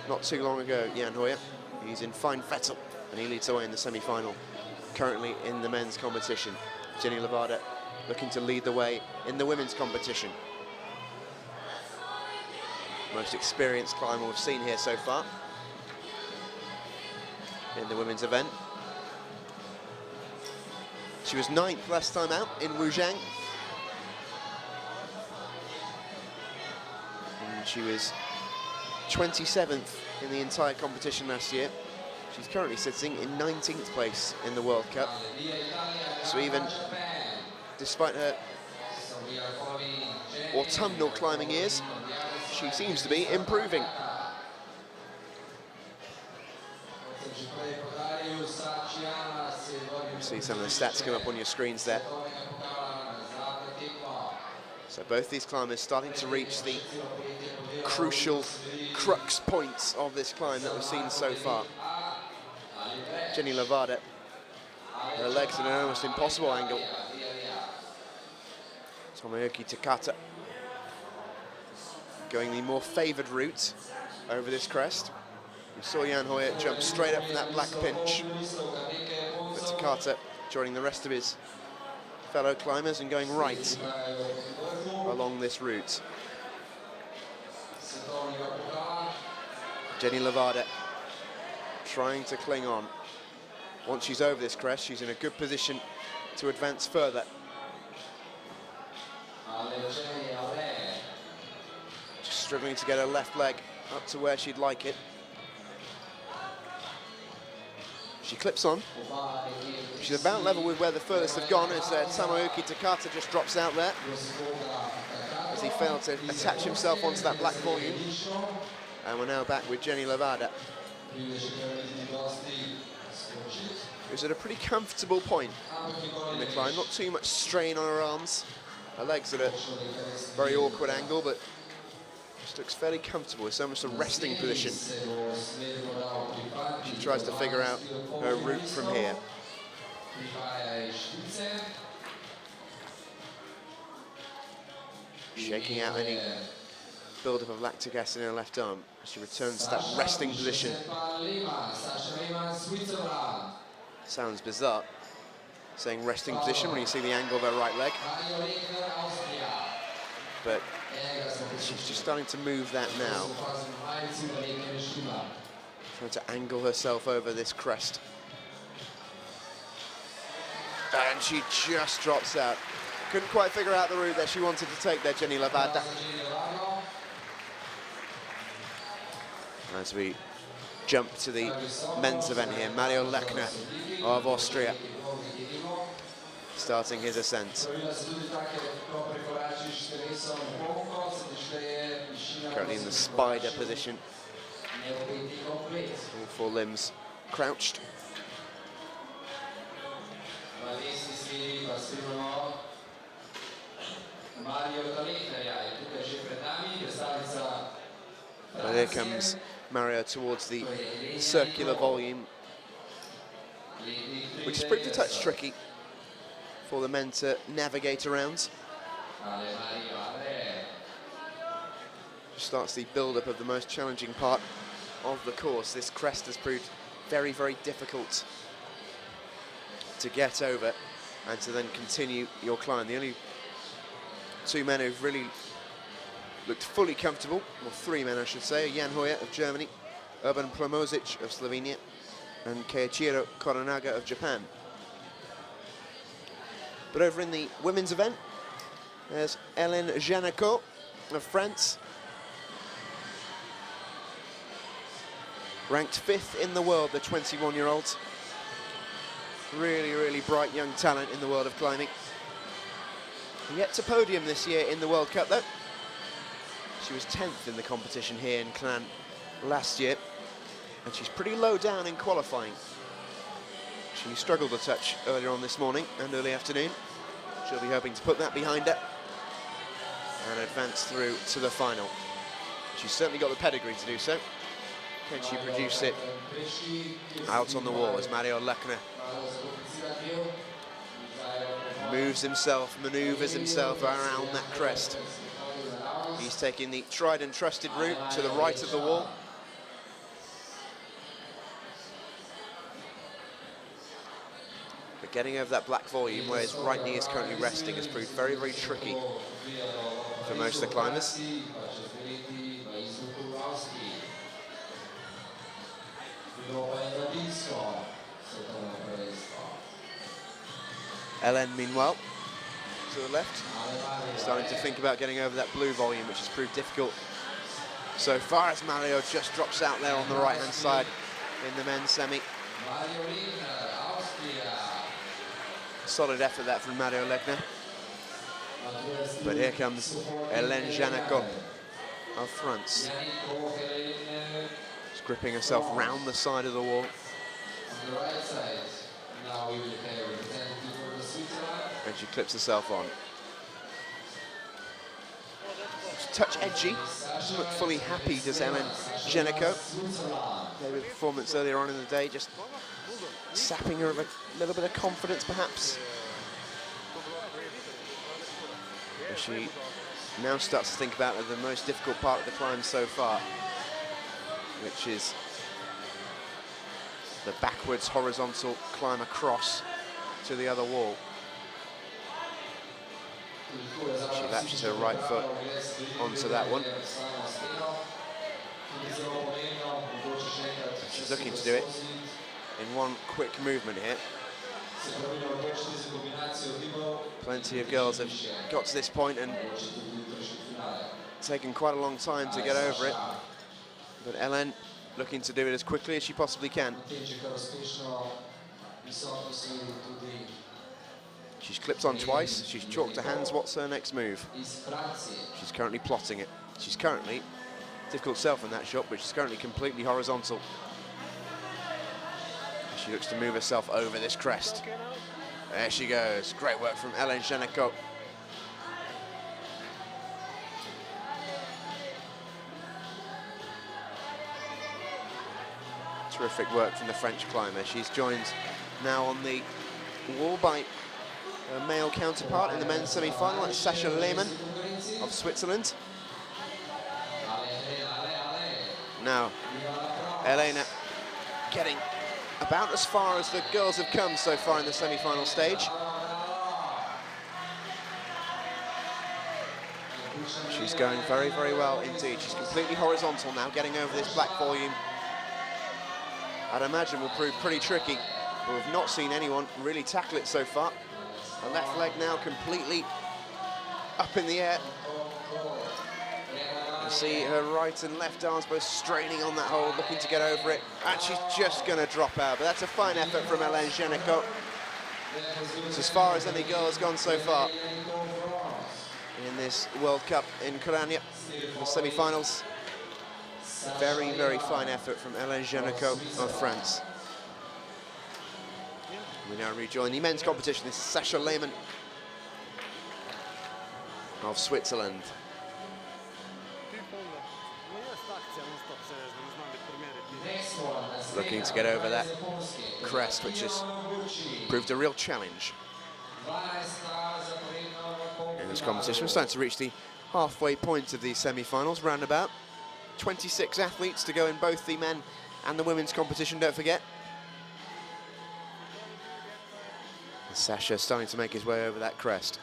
not too long ago, Jan Hoyer. He's in fine fettle and he leads the way in the semi-final. Currently in the men's competition. Jenny Levada looking to lead the way in the women's competition. Most experienced climber we've seen here so far in the women's event. She was 9th last time out in Wuzhang. And she was 27th in the entire competition last year. She's currently sitting in 19th place in the World Cup. So even despite her autumnal climbing years, she seems to be improving. You see some of the stats come up on your screens there. So both these climbers starting to reach the crucial crux points of this climb that we've seen so far. Jenny Levada, her legs at an almost impossible angle. Tomoyuki Takata going the more favoured route over this crest. We saw Jan Hoyer jump straight up from that black pinch. But Takata joining the rest of his fellow climbers and going right along this route. Jenny Levada trying to cling on. Once she's over this crest, she's in a good position to advance further. Just struggling to get her left leg up to where she'd like it. She clips on. She's about level with where the furthest have gone as Tomoyuki Takata just drops out there, as he failed to attach himself onto that black volume. And we're now back with Jenny Levada, who's at a pretty comfortable point in the climb. Not too much strain on her arms. Her legs at a very awkward angle, but just looks fairly comfortable. It's almost a resting position. She tries to figure out her route from here. Shaking out any buildup of lactic acid in her left arm. She returns to that resting position. Sounds bizarre, saying resting position when you see the angle of her right leg. But she's just starting to move that now. Trying to angle herself over this crest. And she just drops out. Couldn't quite figure out the route that she wanted to take there, Jenny Levada. As we jump to the men's event here, Mario Lechner of Austria starting his ascent. Currently in the spider position. All four limbs crouched. Well, here comes Mario towards the circular volume, which has proved a touch tricky for the men to navigate around. Starts the build-up of the most challenging part of the course. This crest has proved very, very difficult to get over and to then continue your climb. The only two men who've really looked fully comfortable, or three men I should say, Jan Hoyer of Germany, Urban Plomozic of Slovenia, and Keiichiro Koronaga of Japan. But over in the women's event, there's Hélène Janacot of France, ranked 5th in the world, the 21-year-old. Really, really bright young talent in the world of climbing. Yet to podium this year in the World Cup though. She was 10th in the competition here in Kranj last year, and she's pretty low down in qualifying. She struggled a touch earlier on this morning and early afternoon. She'll be hoping to put that behind her and advance through to the final. She's certainly got the pedigree to do so. Can she produce it out on the wall as Mario Lechner moves himself, maneuvers himself around that crest. He's taking the tried and trusted route to the right of the wall. But getting over that black volume where his right knee is currently resting has proved very, very tricky for most of the climbers. Ellen, meanwhile, to the left, starting to think about getting over that blue volume, which has proved difficult so far, as Mario just drops out there on the right-hand side in the men's semi. Solid effort that from Mario Legner. But here comes Hélène Janako of France. She's gripping herself round the side of the wall. On the right side, now we will have a representative for the Switzerland. And she clips herself on. She's a touch edgy, doesn't look fully happy, does Hélène Janako. Maybe a performance earlier on in the day, just sapping her of a little bit of confidence, perhaps. As she now starts to think about the most difficult part of the climb so far, which is the backwards horizontal climb across to the other wall. She latches her right foot onto that one. She's looking to do it in one quick movement here. Plenty of girls have got to this point and taken quite a long time to get over it. But Hélène looking to do it as quickly as she possibly can. She's clipped on twice. She's chalked her hands. What's her next move? She's currently plotting it. She's currently, difficult self in that shot, but she's currently completely horizontal. She looks to move herself over this crest. There she goes. Great work from Hélène Janako. Terrific work from the French climber. She's joined now on the wall by her male counterpart in the men's semi-final. That's Sascha Lehmann of Switzerland. Now, Elena getting about as far as the girls have come so far in the semi-final stage. She's going very, very well indeed. She's completely horizontal now, getting over this black volume. I'd imagine will prove pretty tricky, but we've not seen anyone really tackle it so far. Her left leg now completely up in the air. You see her right and left arms both straining on that hold, looking to get over it. And she's just going to drop out, but that's a fine effort from Hélène Janako. It's as far as any girl has gone so far in this World Cup in Kranj, the semi-finals. Very, very fine effort from Hélène Janako of France. We now rejoin the men's competition. This is Sascha Lehmann of Switzerland. Looking to get over that crest, which has proved a real challenge in this competition. We're starting to reach the halfway point of these semi-finals, roundabout. 26 athletes to go in both the men and the women's competition, don't forget. And Sascha starting to make his way over that crest.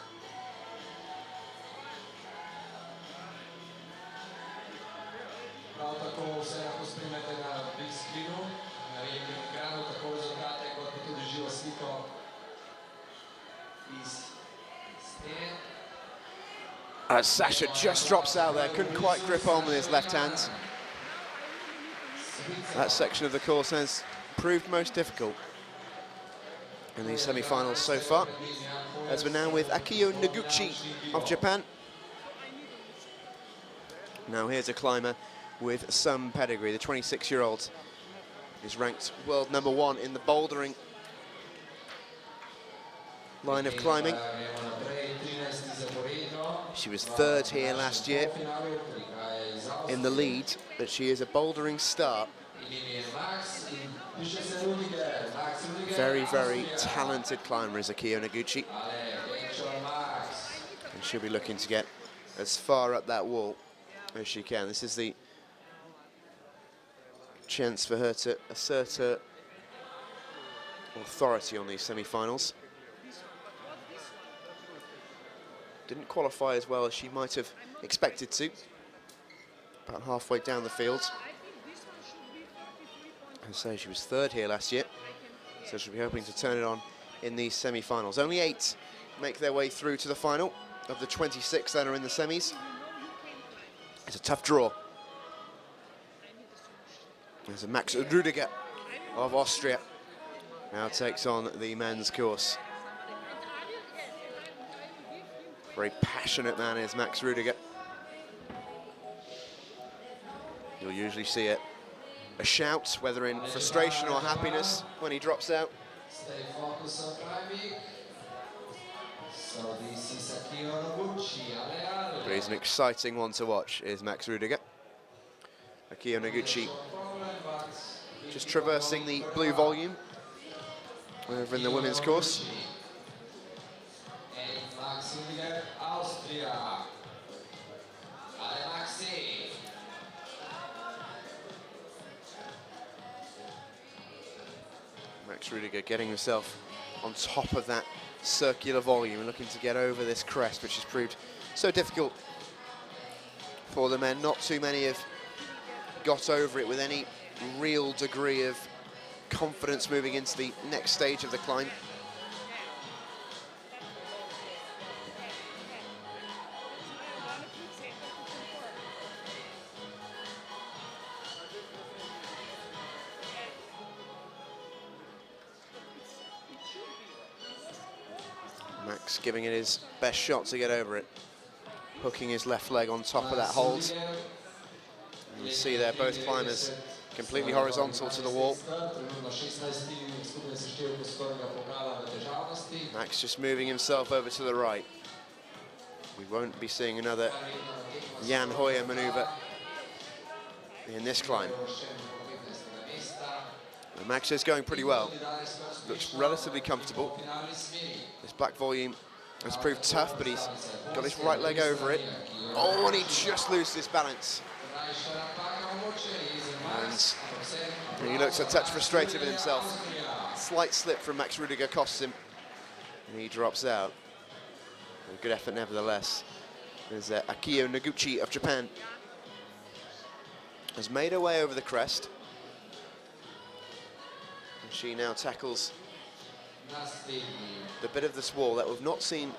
Sascha just drops out there, couldn't quite grip on with his left hand. That section of the course has proved most difficult in these semi-finals so far, as we're now with Akio Noguchi of Japan. Now here's a climber with some pedigree. The 26-year-old is ranked world #1 in the bouldering line of climbing. She was third here last year in the lead, but she is a bouldering star. Very, very talented climber is Akio Noguchi. And she'll be looking to get as far up that wall as she can. This is the chance for her to assert her authority on these semi-finals. Didn't qualify as well as she might have expected to. About halfway down the field. And so she was third here last year. So she'll be hoping to turn it on in these semi-finals. Only 8 make their way through to the final of the 26 that are in the semis. It's a tough draw. There's a Max Rudiger of Austria now takes on the men's course. Very passionate man is Max Rudiger. You'll usually see a shout, whether in frustration or happiness, when he drops out. Stay focused on climbing. So this is Akio Noguchi. But he's an exciting one to watch, is Max Rudiger. Akio Noguchi just traversing the blue volume over in the women's course. And Max Rudiger, Austria. Maxi. Max Rudiger getting himself on top of that circular volume and looking to get over this crest, which has proved so difficult for the men. Not too many have got over it with any real degree of confidence moving into the next stage of the climb. Max giving it his best shot to get over it, hooking his left leg on top of that hold. And you see there both climbers completely horizontal to the wall. Max just moving himself over to the right. We won't be seeing another Jan Hoyer maneuver in this climb. And Max is going pretty well. Looks relatively comfortable. This black volume has proved tough, but he's got his right leg over it. Oh, and he just loses his balance. And he looks a touch frustrated with himself. Slight slip from Max Rudiger costs him, and he drops out. A good effort nevertheless. There's Akio Noguchi of Japan. Has made her way over the crest. And she now tackles the bit of this wall that we've not seen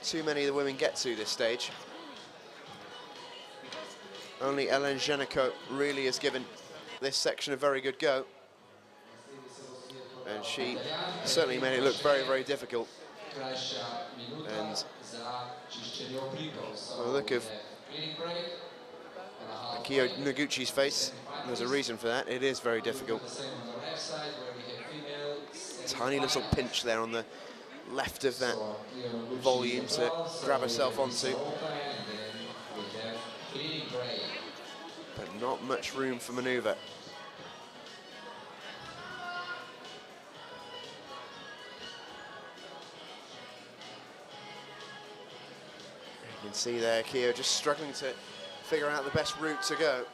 too many of the women get to this stage. Only Ellen Janiko really has given this section a very good go. And she certainly made it look very, very difficult. And by the look of Akio Noguchi's face, there's a reason for that. It is very difficult. Tiny little pinch there on the left of that volume to grab herself onto. But not much room for manoeuvre. You can see there Akio just struggling to figure out the best route to go.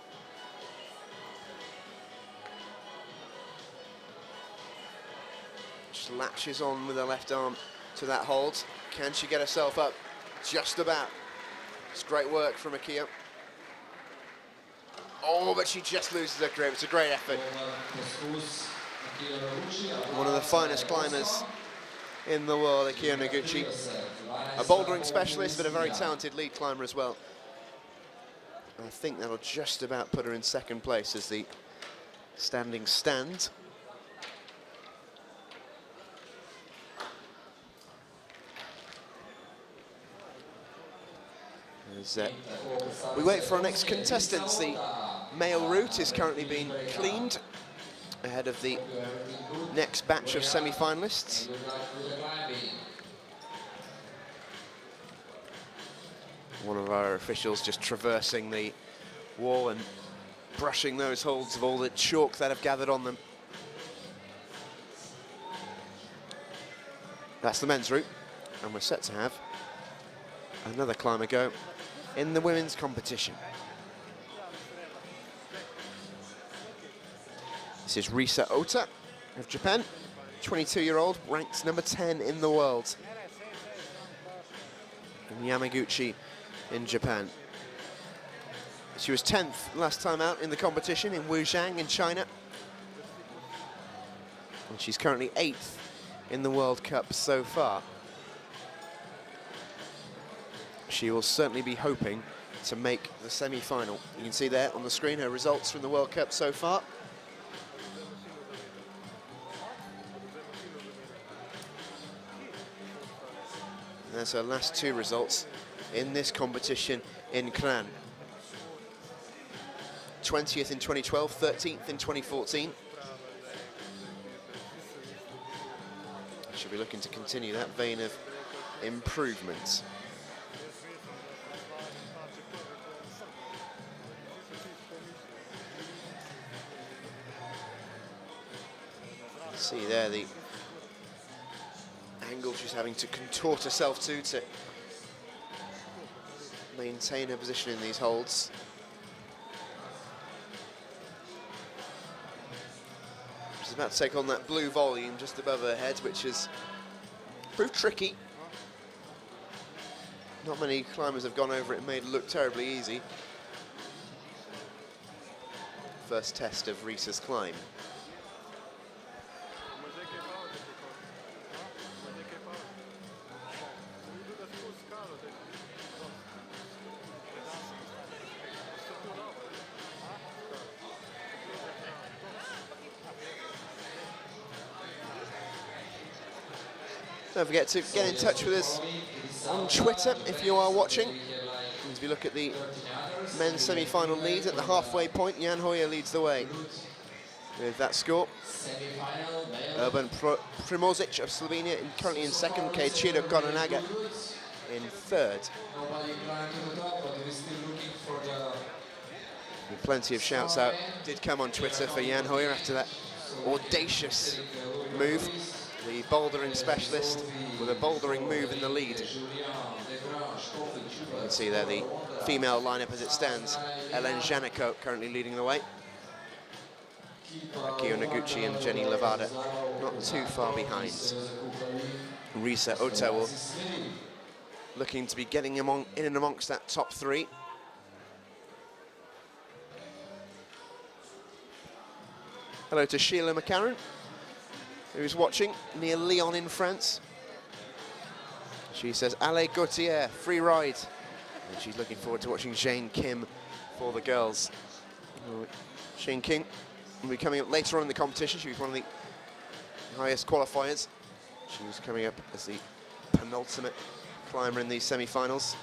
Just latches on with her left arm to that hold. Can she get herself up? Just about. It's great work from Akio. Oh, but she just loses her grip. It's a great effort. One of the finest climbers in the world, Akio Noguchi. A bouldering specialist, but a very talented lead climber as well. I think that'll just about put her in second place as the standings stand. As we wait for our next contestants, the male route is currently being cleaned ahead of the next batch of semi-finalists. One of our officials just traversing the wall and brushing those holds of all the chalk that have gathered on them. That's the men's route, and we're set to have another climber go in the women's competition. This is Risa Ota of Japan, 22-year-old, ranked number 10 in the world. In Yamaguchi in Japan. She was 10th last time out in the competition in Wujiang in China. And she's currently 8th in the World Cup so far. She will certainly be hoping to make the semi-final. You can see there on the screen her results from the World Cup so far. And there's her last two results in this competition in Kranj. 20th in 2012, 13th in 2014. She'll be looking to continue that vein of improvement. See there the angle she's having to contort herself to maintain her position in these holds. She's about to take on that blue volume just above her head, which has proved tricky. Not many climbers have gone over it and made it look terribly easy. First test of Risa's climb. Don't forget to get in touch with us on Twitter if you are watching. As we look at the men's semi-final lead at the halfway point, Jan Hoyer leads the way with that score. Urban Primozic of Slovenia currently in second, Keiichiro Korenaga in third. And plenty of shouts out did come on Twitter for Jan Hoyer after that audacious move. The bouldering specialist with a bouldering move in the lead. You can see there the female lineup as it stands. Ellen Janiko currently leading the way. Akio Noguchi and Jenny Levada not too far behind. Risa Ota will looking to be getting in and amongst that top three. Hello to Sheila McCarron, who's watching near Lyon in France. She says, Allez Gautier, free ride. And she's looking forward to watching Jane Kim for the girls. Jane Kim will be coming up later on in the competition. She was one of the highest qualifiers. She was coming up as the penultimate climber in these semi-finals.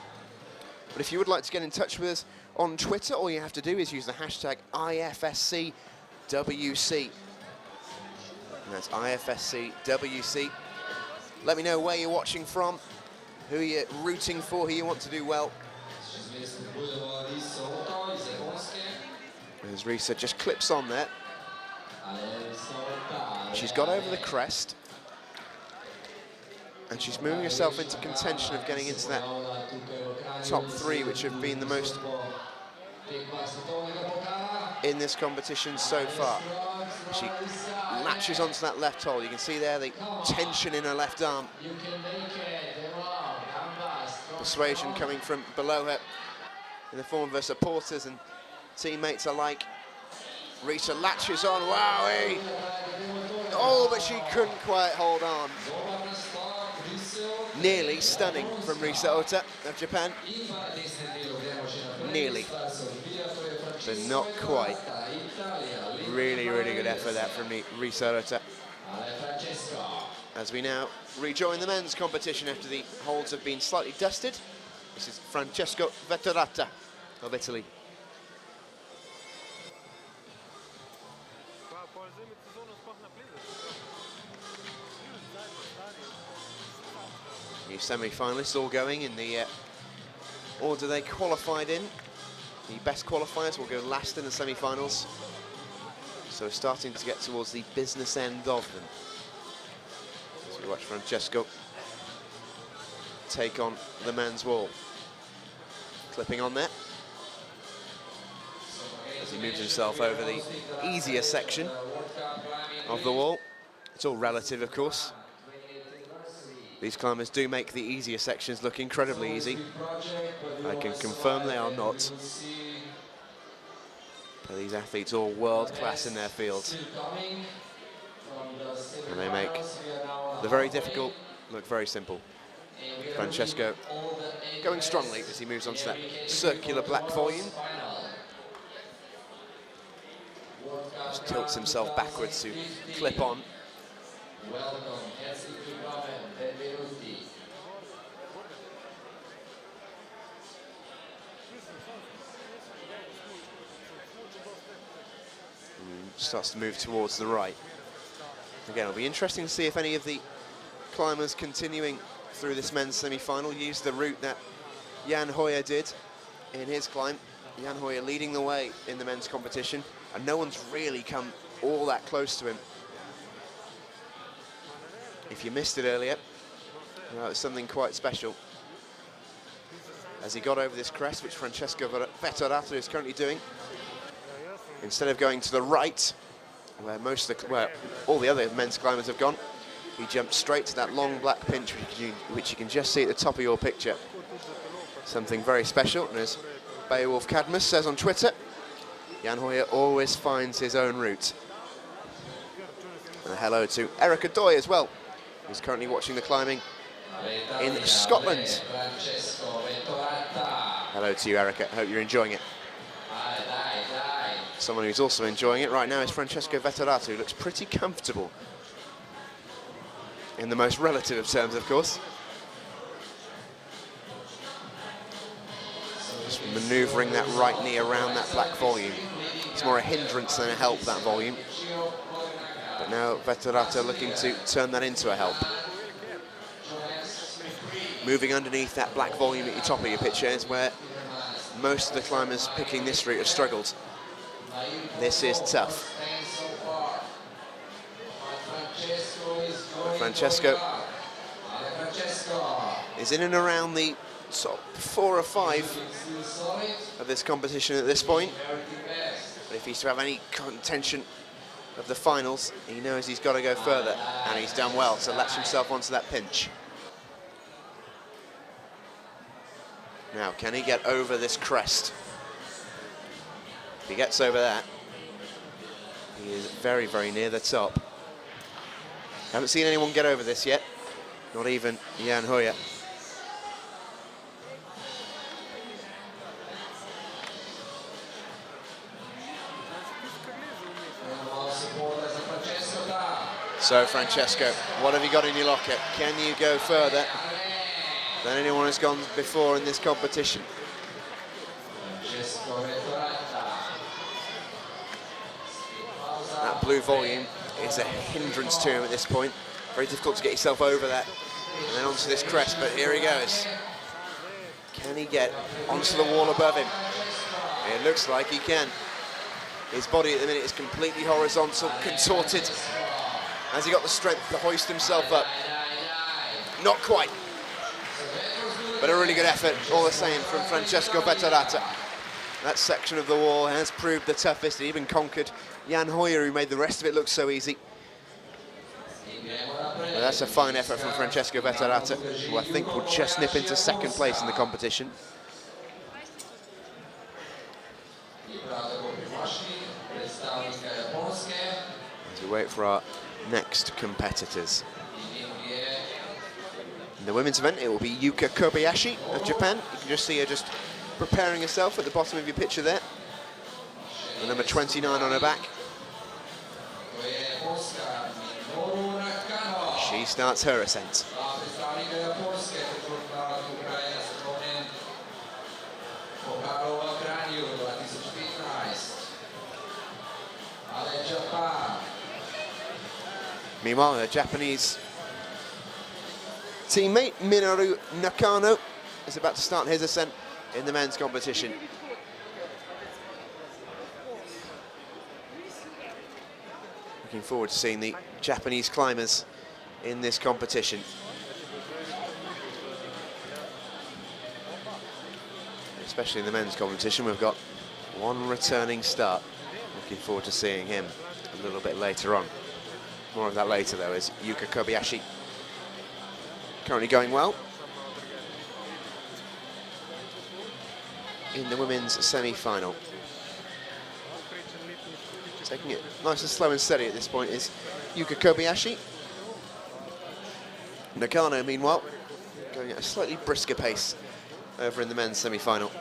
But if you would like to get in touch with us on Twitter, all you have to do is use the hashtag IFSCWC. And that's IFSCWC. Let me know where you're watching from, who you're rooting for, who you want to do well. As Risa just clips on there. She's got over the crest. And she's moving herself into contention of getting into that top three, which have been the most in this competition so far. She latches onto that left hole. You can see there the tension in her left arm. Persuasion coming from below her in the form of her supporters and teammates alike. Risa latches on, wowee! Oh, but she couldn't quite hold on. Nearly stunning from Risa Ota of Japan. Nearly, but not quite. Really, really good effort there from Risa Ota. As we now rejoin the men's competition after the holds have been slightly dusted. This is Francesco Vettorata of Italy. New semi-finalists all going in the order they qualified in. The best qualifiers will go last in the semi-finals. So starting to get towards the business end of them. As we watch Francesco take on the men's wall. Clipping on there. As he moves himself over the easier section of the wall. It's all relative, of course. These climbers do make the easier sections look incredibly easy. I can confirm they are not. But these athletes are all world class in their field. And they make The very difficult look very simple. Francesco going strongly as he moves on to that circular black volume. Just tilts himself backwards to clip on. Starts to move towards the right. Again, it'll be interesting to see if any of the climbers continuing through this men's semi-final use the route that Jan Hoyer did in his climb. Jan Hoyer leading the way in the men's competition, and no one's really come all that close to him. If you missed it earlier, well, it was something quite special. As he got over this crest, which Francesco Vettorato is currently doing, instead of going to the right, where all the other men's climbers have gone, he jumped straight to that long black pinch, which you can just see at the top of your picture. Something very special, and as Beowulf Cadmus says on Twitter, Jan Hoyer always finds his own route. And a hello to Erica Doy as well, who's currently watching the climbing in Scotland. Hello to you, Erica. Hope you're enjoying it. Someone who's also enjoying it right now is Francesco Vettorato, who looks pretty comfortable. In the most relative of terms, of course. Just manoeuvring that right knee around that black volume. It's more a hindrance than a help, that volume. But now Vettorato looking to turn that into a help. Moving underneath that black volume at the top of your picture is where most of the climbers picking this route have struggled. This is tough. Francesco is in and around the top 4 or 5 of this competition at this point. But if he's to have any contention of the finals, he knows he's got to go further, and he's done well to latch himself onto that pinch. Now, can he get over this crest? If he gets over that, he is very, very near the top. Haven't seen anyone get over this yet, not even Jan Hoyer. So Francesco, what have you got in your locker? Can you go further than anyone has gone before in this competition? That blue volume is a hindrance to him at this point. Very difficult to get yourself over that and then onto this crest, but here he goes. Can he get onto the wall above him? It looks like he can. His body at the minute is completely horizontal, contorted. Has he got the strength to hoist himself up? Not quite. But a really good effort, all the same, from Francesco Vettorato. That section of the wall has proved the toughest. It even conquered Jan Hoyer, who made the rest of it look so easy. But that's a fine effort from Francesco Vettorato, who I think will just nip into second place in the competition. As we wait for our next competitors. In the women's event, it will be Yuka Kobayashi of Japan. You can just see her just preparing herself at the bottom of your picture there. The number 29 on her back. She starts her ascent. Meanwhile, her Japanese teammate Minoru Nakano is about to start his ascent in the men's competition. Looking forward to seeing the Japanese climbers in this competition. Especially in the men's competition, we've got one returning start. Looking forward to seeing him a little bit later on. More of that later, though, is Yuka Kobayashi. Currently going well in the women's semi-final. Taking it nice and slow and steady at this point is Yuka Kobayashi. Nakano, meanwhile, going at a slightly brisker pace over in the men's semi-final.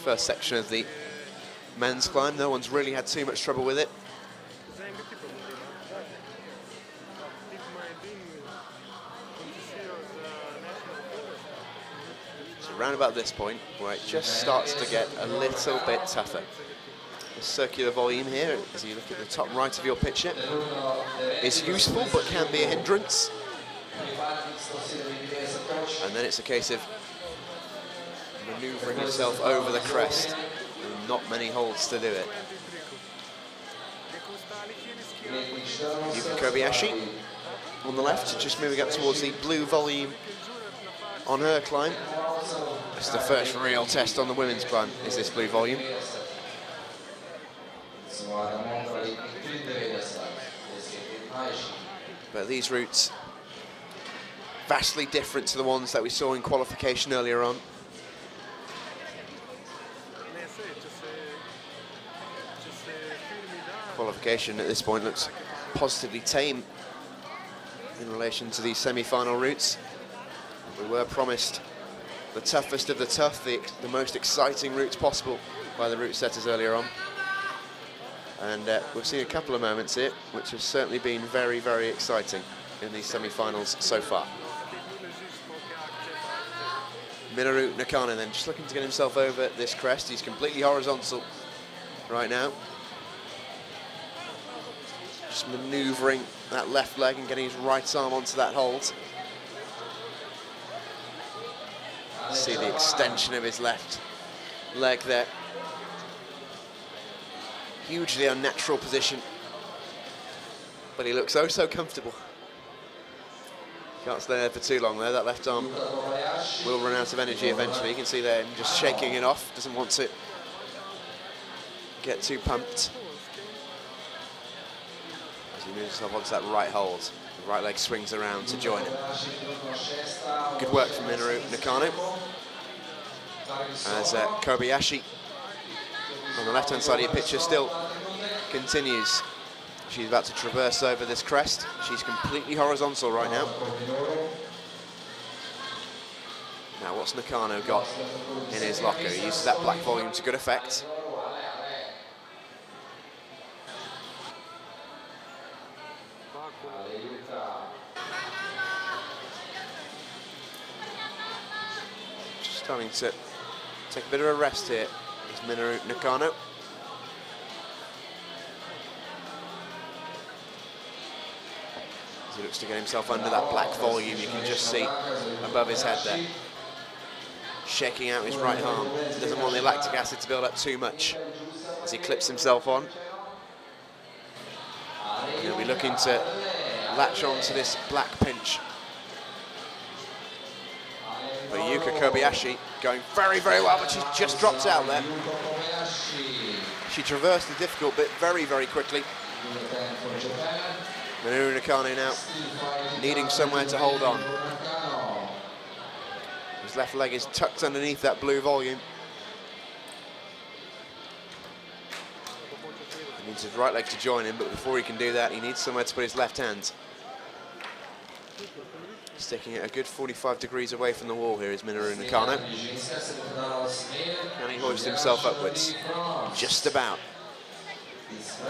First section of the men's climb, no one's really had too much trouble with it. So around about this point, where it just starts to get a little bit tougher. The circular volume here, as you look at the top right of your picture, is useful but can be a hindrance. And then it's a case of manoeuvring yourself over the crest, and not many holds to do it. Yuka Kobayashi on the left, just moving up towards the blue volume on her climb. It's the first real test on the women's climb, is this blue volume. But these routes, vastly different to the ones that we saw in qualification earlier on. Qualification at this point looks positively tame in relation to these semi-final routes. We were promised the toughest of the tough, the most exciting routes possible by the route setters earlier on. And we've seen a couple of moments here which have certainly been very, very exciting in these semi-finals so far. Minoru Nakano then just looking to get himself over this crest. He's completely horizontal right now. Just manoeuvring that left leg and getting his right arm onto that hold. See the extension of his left leg there. Hugely unnatural position, but he looks oh so comfortable. Can't stay there for too long there. That left arm will run out of energy eventually. You can see there him just shaking it off, doesn't want to get too pumped. As he moves himself onto that right hold, the right leg swings around to join him. Good work from Minoru Nakano. As Kobayashi on the left-hand side of your picture still continues. She's about to traverse over this crest. She's completely horizontal right now. Now what's Nakano got in his locker? He uses that black volume to good effect. Just starting to take a bit of a rest here. Is Minoru Nakano. As he looks to get himself under that black volume, you can just see above his head there. Shaking out his right arm. Doesn't want the lactic acid to build up too much as he clips himself on. And he'll be looking to latch on to this black pinch. But Yuka Kobayashi going very, very well, but she's just dropped out there. She traversed the difficult bit very, very quickly. Minoru Nakano now needing somewhere to hold on. His left leg is tucked underneath that blue volume. He needs his right leg to join him, but before he can do that, he needs somewhere to put his left hand. Sticking it a good 45 degrees away from the wall here is Minoru Nakano. Can he hoist himself upwards? Just about. This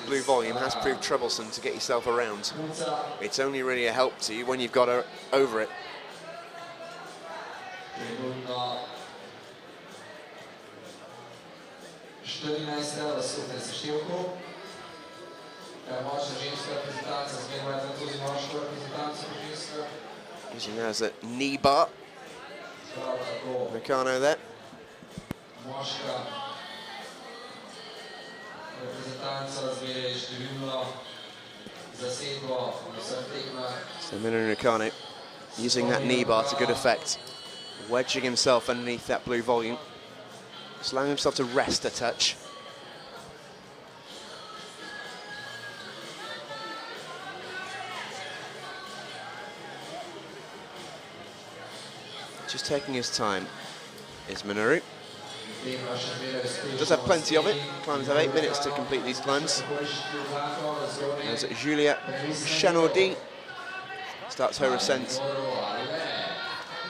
blue volume has proved troublesome to get yourself around. It's only really a help to you when you've got her over it. Using that as a knee bar. Nakano there. So Minoru Nakano using that knee bar to good effect, wedging himself underneath that blue volume, just allowing himself to rest a touch. Just taking his time is Minoru. Does have plenty of it. Climbers have 8 minutes to complete these climbs. As Julia Chanaudi starts her ascent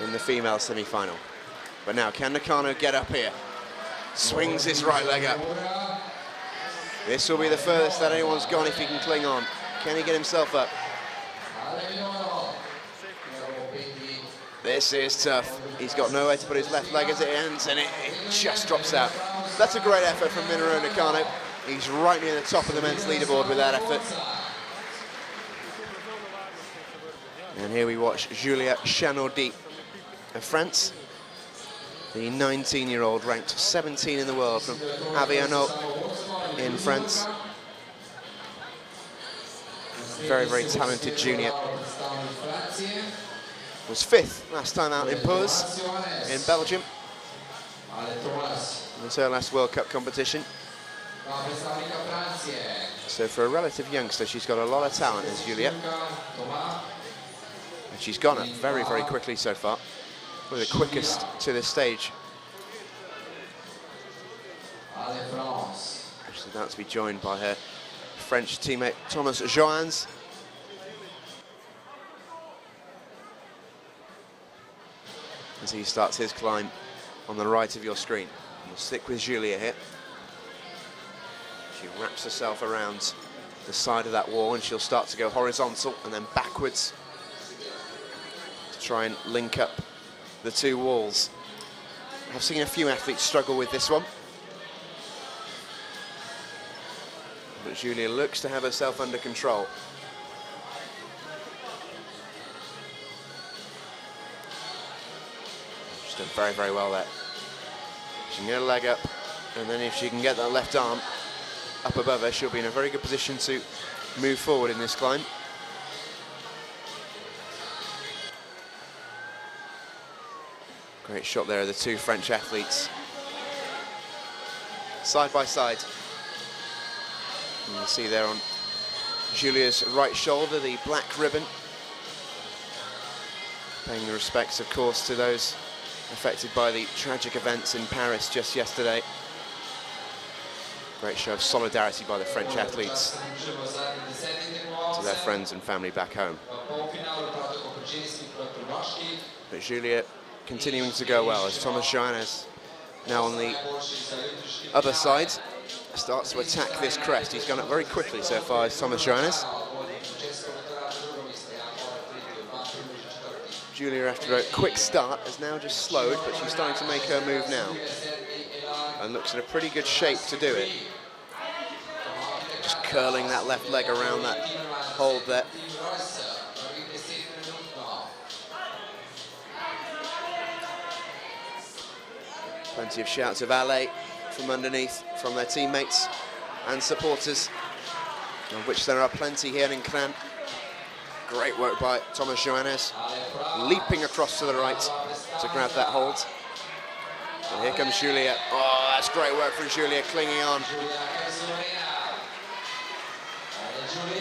in the female semi-final. But now, can Nakano get up here? Swings his right leg up. This will be the furthest that anyone's gone if he can cling on. Can he get himself up? This is tough. He's got nowhere to put his left leg as it ends, and it just drops out. That's a great effort from Minoru Nakano. He's right near the top of the men's leaderboard with that effort. And here we watch Julia Chanaudi of France, the 19-year-old ranked 17 in the world from Aviano in France. Very, very talented junior. Was 5th last time out in Pause in Belgium. It was her last World Cup competition. So for a relative youngster, she's got a lot of talent, as Julia. And she's gone up very, very quickly so far. Probably the quickest to this stage. She's about to be joined by her French teammate Thomas Joans. As he starts his climb on the right of your screen. We'll stick with Julia here. She wraps herself around the side of that wall and she'll start to go horizontal and then backwards to try and link up the two walls. I've seen a few athletes struggle with this one. But Julia looks to have herself under control. She's done very, very well there. She can get a leg up, and then if she can get that left arm up above her, she'll be in a very good position to move forward in this climb. Great shot there of the two French athletes. Side by side. And you see there on Julia's right shoulder the black ribbon. Paying the respects, of course, to those affected by the tragic events in Paris just yesterday. Great show of solidarity by the French athletes to their friends and family back home. But Julia continuing to go well as Thomas Johannes now on the other side starts to attack this crest. He's gone up very quickly so far as Thomas Johannes. Julia, after a quick start, has now just slowed, but she's starting to make her move now. And looks in a pretty good shape to do it. Just curling that left leg around that hold there. Plenty of shouts of allez from underneath from their teammates and supporters, of which there are plenty here in Kranj. Great work by Thomas Johannes, leaping across to the right to grab that hold. And here comes Julia. Oh, that's great work from Julia, clinging on.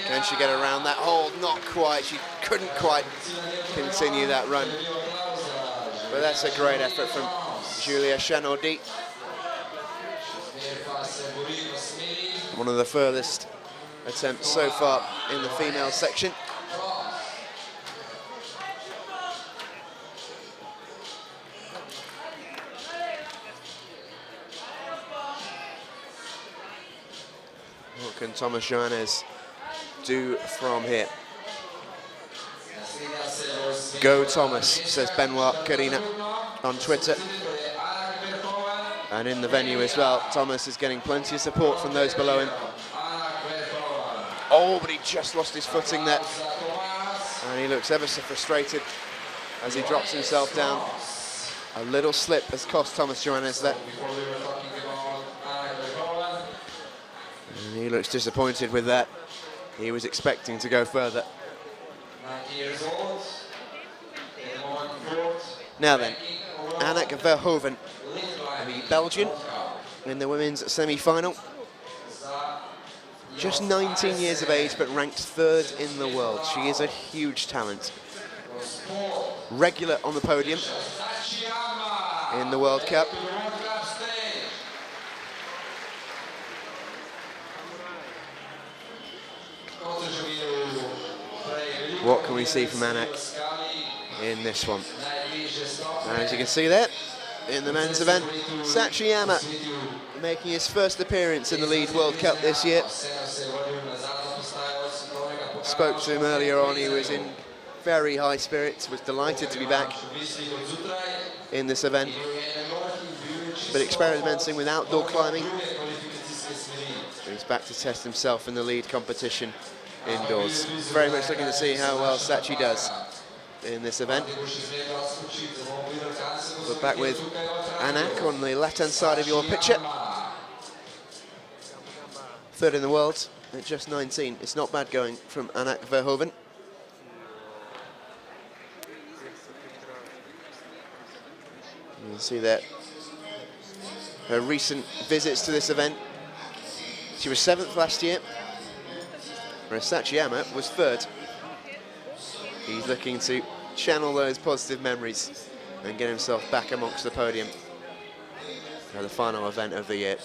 Can she get around that hold? Not quite. She couldn't quite continue that run. But that's a great effort from Julia Chanaudi. One of the furthest attempts so far in the female section. What can Thomas Johannes do from here? Go Thomas, says Benoit Carina on Twitter. And in the venue as well, Thomas is getting plenty of support from those below him. Oh, but he just lost his footing there. And he looks ever so frustrated as he drops himself down. A little slip has cost Thomas Johannes there. And he looks disappointed with that. He was expecting to go further. Now then, Anneke Verhoeven, the Belgian, in the women's semi-final. Just 19 years of age, but ranked 3rd in the world. She is a huge talent. Regular on the podium in the World Cup. What can we see from Anak in this one? And as you can see there, in the men's event, Sachiyama making his first appearance in the Lead World Cup this year. Spoke to him earlier on, he was in very high spirits, was delighted to be back in this event, but experimenting with outdoor climbing. He's back to test himself in the lead competition indoors. Very much looking to see how well Sachi does in this event. We're back with Anak on the left-hand side of your picture. Third in the world at just 19. It's not bad going from Anak Verhoeven. You can see that her recent visits to this event. She was 7th last year, whereas Sachiyama was 3rd. He's looking to channel those positive memories and get himself back amongst the podium for the final event of the year.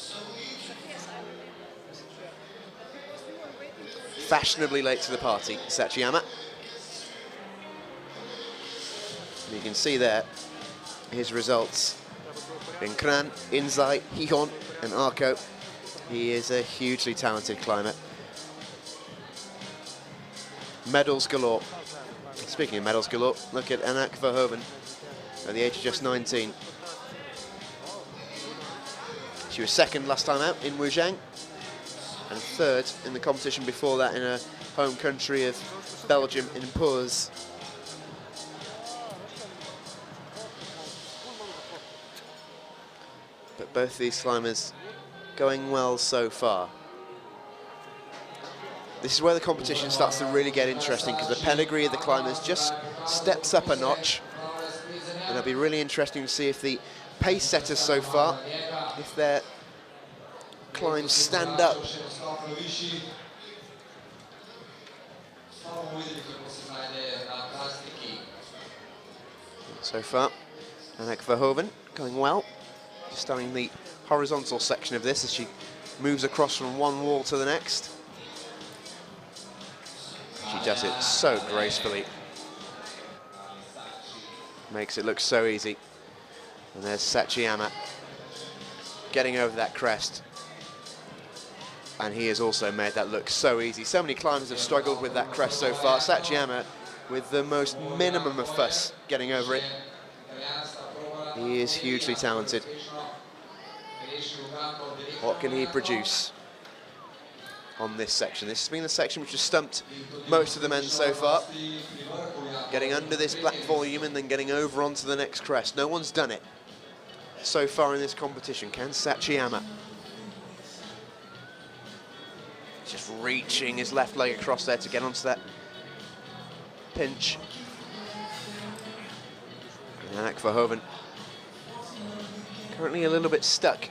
Fashionably late to the party, Sachiyama. You can see there his results in Kranj, Inzai, Gijón and Arco. He is a hugely talented climber. Medals galore. Speaking of medals galore, look at Anak Verhoeven at the age of just 19. She was 2nd last time out in Wuzhang and 3rd in the competition before that in her home country of Belgium in Poers. But both these climbers going well so far. This is where the competition starts to really get interesting, because the pedigree of the climbers just steps up a notch. And it'll be really interesting to see if the pace setters so far, if their climbs stand up. So far, Anak Verhoeven going well. Just starting the horizontal section of this as she moves across from one wall to the next. She does it so gracefully. Makes it look so easy. And there's Sachiyama getting over that crest. And he has also made that look so easy. So many climbers have struggled with that crest so far. Sachiyama with the most minimum of fuss getting over it. He is hugely talented. What can he produce on this section? This has been the section which has stumped most of the men so far. Getting under this black volume and then getting over onto the next crest. No one's done it so far in this competition. Can Sachiyama? Just reaching his left leg across there to get onto that pinch. Anak Verhoeven currently a little bit stuck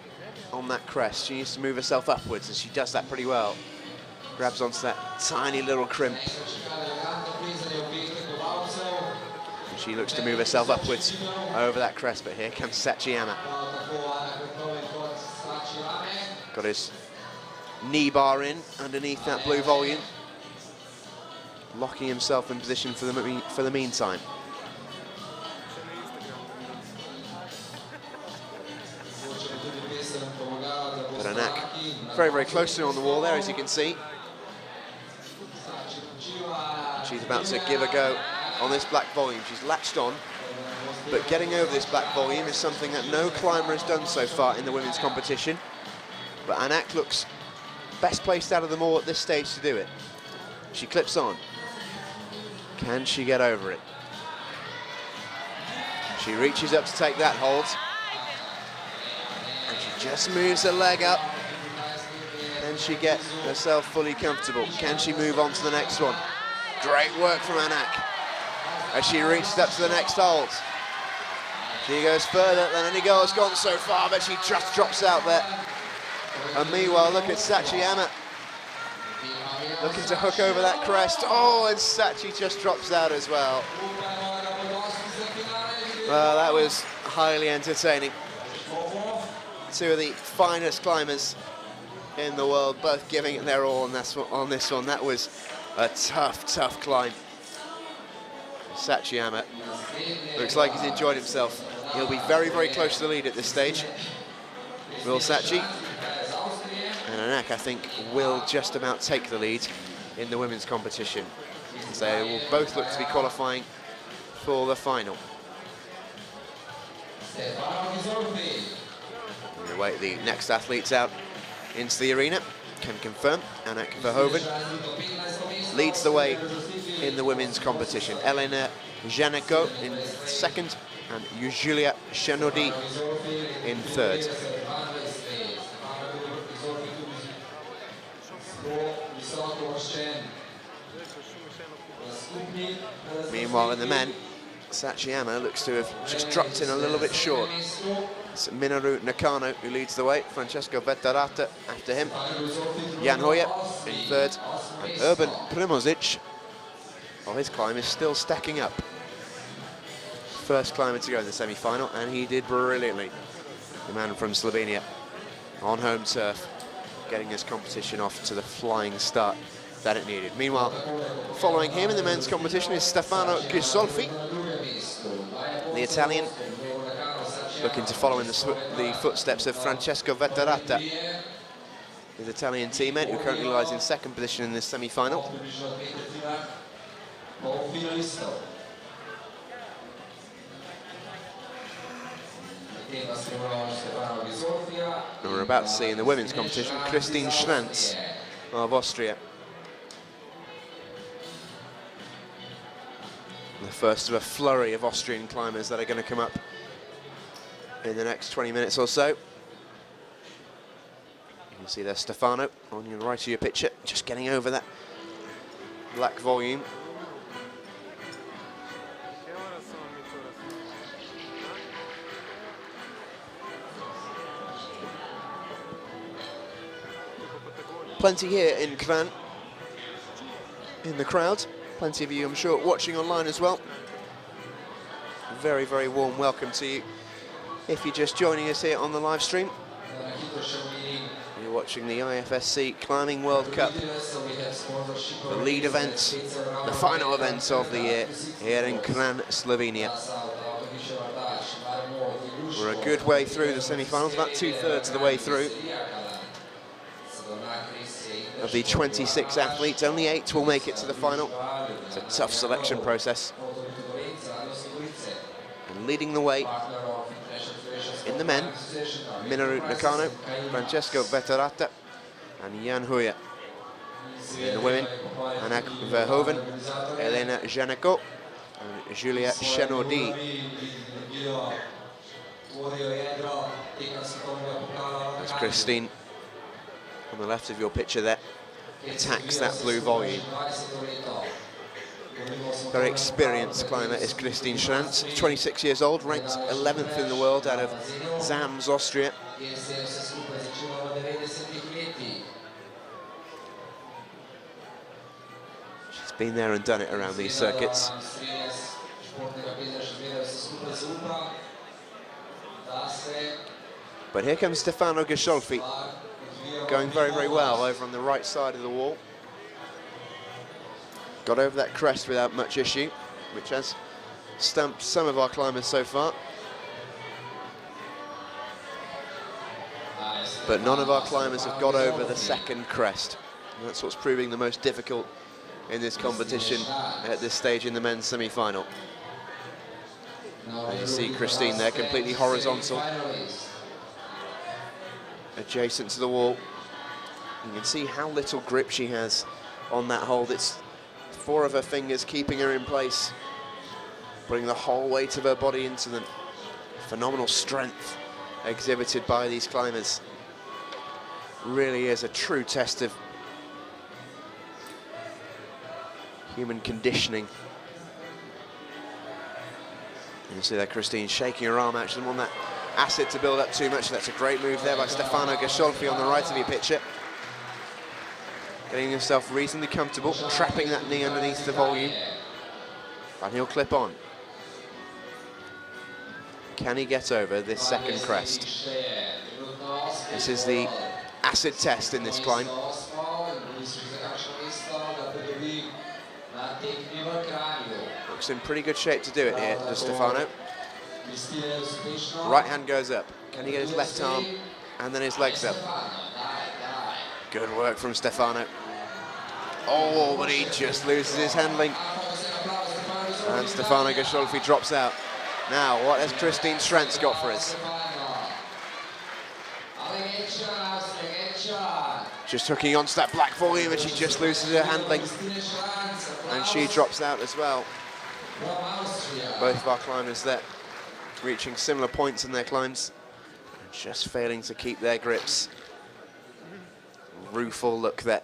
on that crest. She needs to move herself upwards, and she does that pretty well. Grabs onto that tiny little crimp. And she looks to move herself upwards over that crest, but here comes Sachiyama. Got his knee bar in underneath that blue volume, locking himself in position for the meantime. But Anak very, very close to him on the wall there, as you can see. She's about to give a go on this black volume. She's latched on, but getting over this black volume is something that no climber has done so far in the women's competition. But Anak looks best placed out of them all at this stage to do it. She clips on. Can she get over it? She reaches up to take that hold. And she just moves her leg up. Then she gets herself fully comfortable. Can she move on to the next one? Great work from Anak as she reaches up to the next hold. She goes further than any girl has gone so far, but she just drops out there. And meanwhile, look at Sachiyama looking to hook over that crest. Oh, and Sachi just drops out as well. Well, that was highly entertaining. Two of the finest climbers in the world, both giving it their all on this one. That was a tough, tough climb. Sachiyama looks like he's enjoyed himself. He'll be very, very close to the lead at this stage. Will Sachi. And Anak, I think, will just about take the lead in the women's competition, as they will both look to be qualifying for the final. We wait the next athletes out into the arena. Can confirm Anak Verhoeven leads the way in the women's competition. Elena Janeko in second and Julia Shenodi in third. Meanwhile, in the men, Sachiyama looks to have just dropped in a little bit short. It's Minoru Nakano who leads the way, Francesco Vettarata after him, Jan Hoyer in third, and Urban Primozic, well, his climb is still stacking up. First climber to go in the semi-final, and he did brilliantly. The man from Slovenia, on home turf, getting his competition off to the flying start that it needed. Meanwhile, following him in the men's competition is Stefano Ghisolfi, the Italian, looking to follow in the footsteps of Francesco Vettarata, his Italian teammate, who currently lies in second position in this semi-final. And we're about to see in the women's competition Christine Schranz of Austria. The first of a flurry of Austrian climbers that are going to come up in the next 20 minutes or so. You can see there Stefano on your right of your picture, just getting over that black volume. Plenty here in Kranj, in the crowd. Plenty of you, I'm sure, watching online as well. Very, very warm welcome to you. If you're just joining us here on the live stream, you're watching the IFSC Climbing World Cup, the lead event, the final event of the year here in Kranj, Slovenia. We're a good way through the semi-finals, about 2/3 of the way through. Of the 26 athletes, only 8 will make it to the final. It's a tough selection process. And leading the way in the men, Minoru Nakano, Francesco Vettarata, and Jan Hoyer. In the women, Anak Verhoeven, Elena Janeko, and Julia Shenodi. That's Christine on the left of your picture there, attacks that blue volume. Very experienced climber is Christine Schranz, 26 years old, ranked 11th in the world out of Zams, Austria. She's been there and done it around these circuits. But here comes Stefano Ghisolfi, going very, very well over on the right side of the wall. Got over that crest without much issue, which has stumped some of our climbers so far. But none of our climbers have got over the second crest. And that's what's proving the most difficult in this competition at this stage in the men's semi-final. As you see Christine there, completely horizontal, adjacent to the wall. You can see how little grip she has on that hold. It's 4 of her fingers keeping her in place, putting the whole weight of her body into them. Phenomenal strength exhibited by these climbers. Really is a true test of human conditioning. You see there Christine shaking her arm out. She doesn't want that acid to build up too much. That's a great move there by Stefano Ghisolfi on the right of your picture. Getting himself reasonably comfortable, trapping that knee underneath the volume. And he'll clip on. Can he get over this second crest? This is the acid test in this climb. Looks looks in pretty good shape to do it here, does Stefano. Right hand goes up. Can he get his left arm and then his legs up? Good work from Stefano. Oh, but he just loses his handling. And Stefano Gosciolfi drops out. Now, what has Christine Schrantz got for us? Just hooking onto that black volume, and she just loses her handling. And she drops out as well. Both of our climbers there reaching similar points in their climbs, and just failing to keep their grips. Rueful look there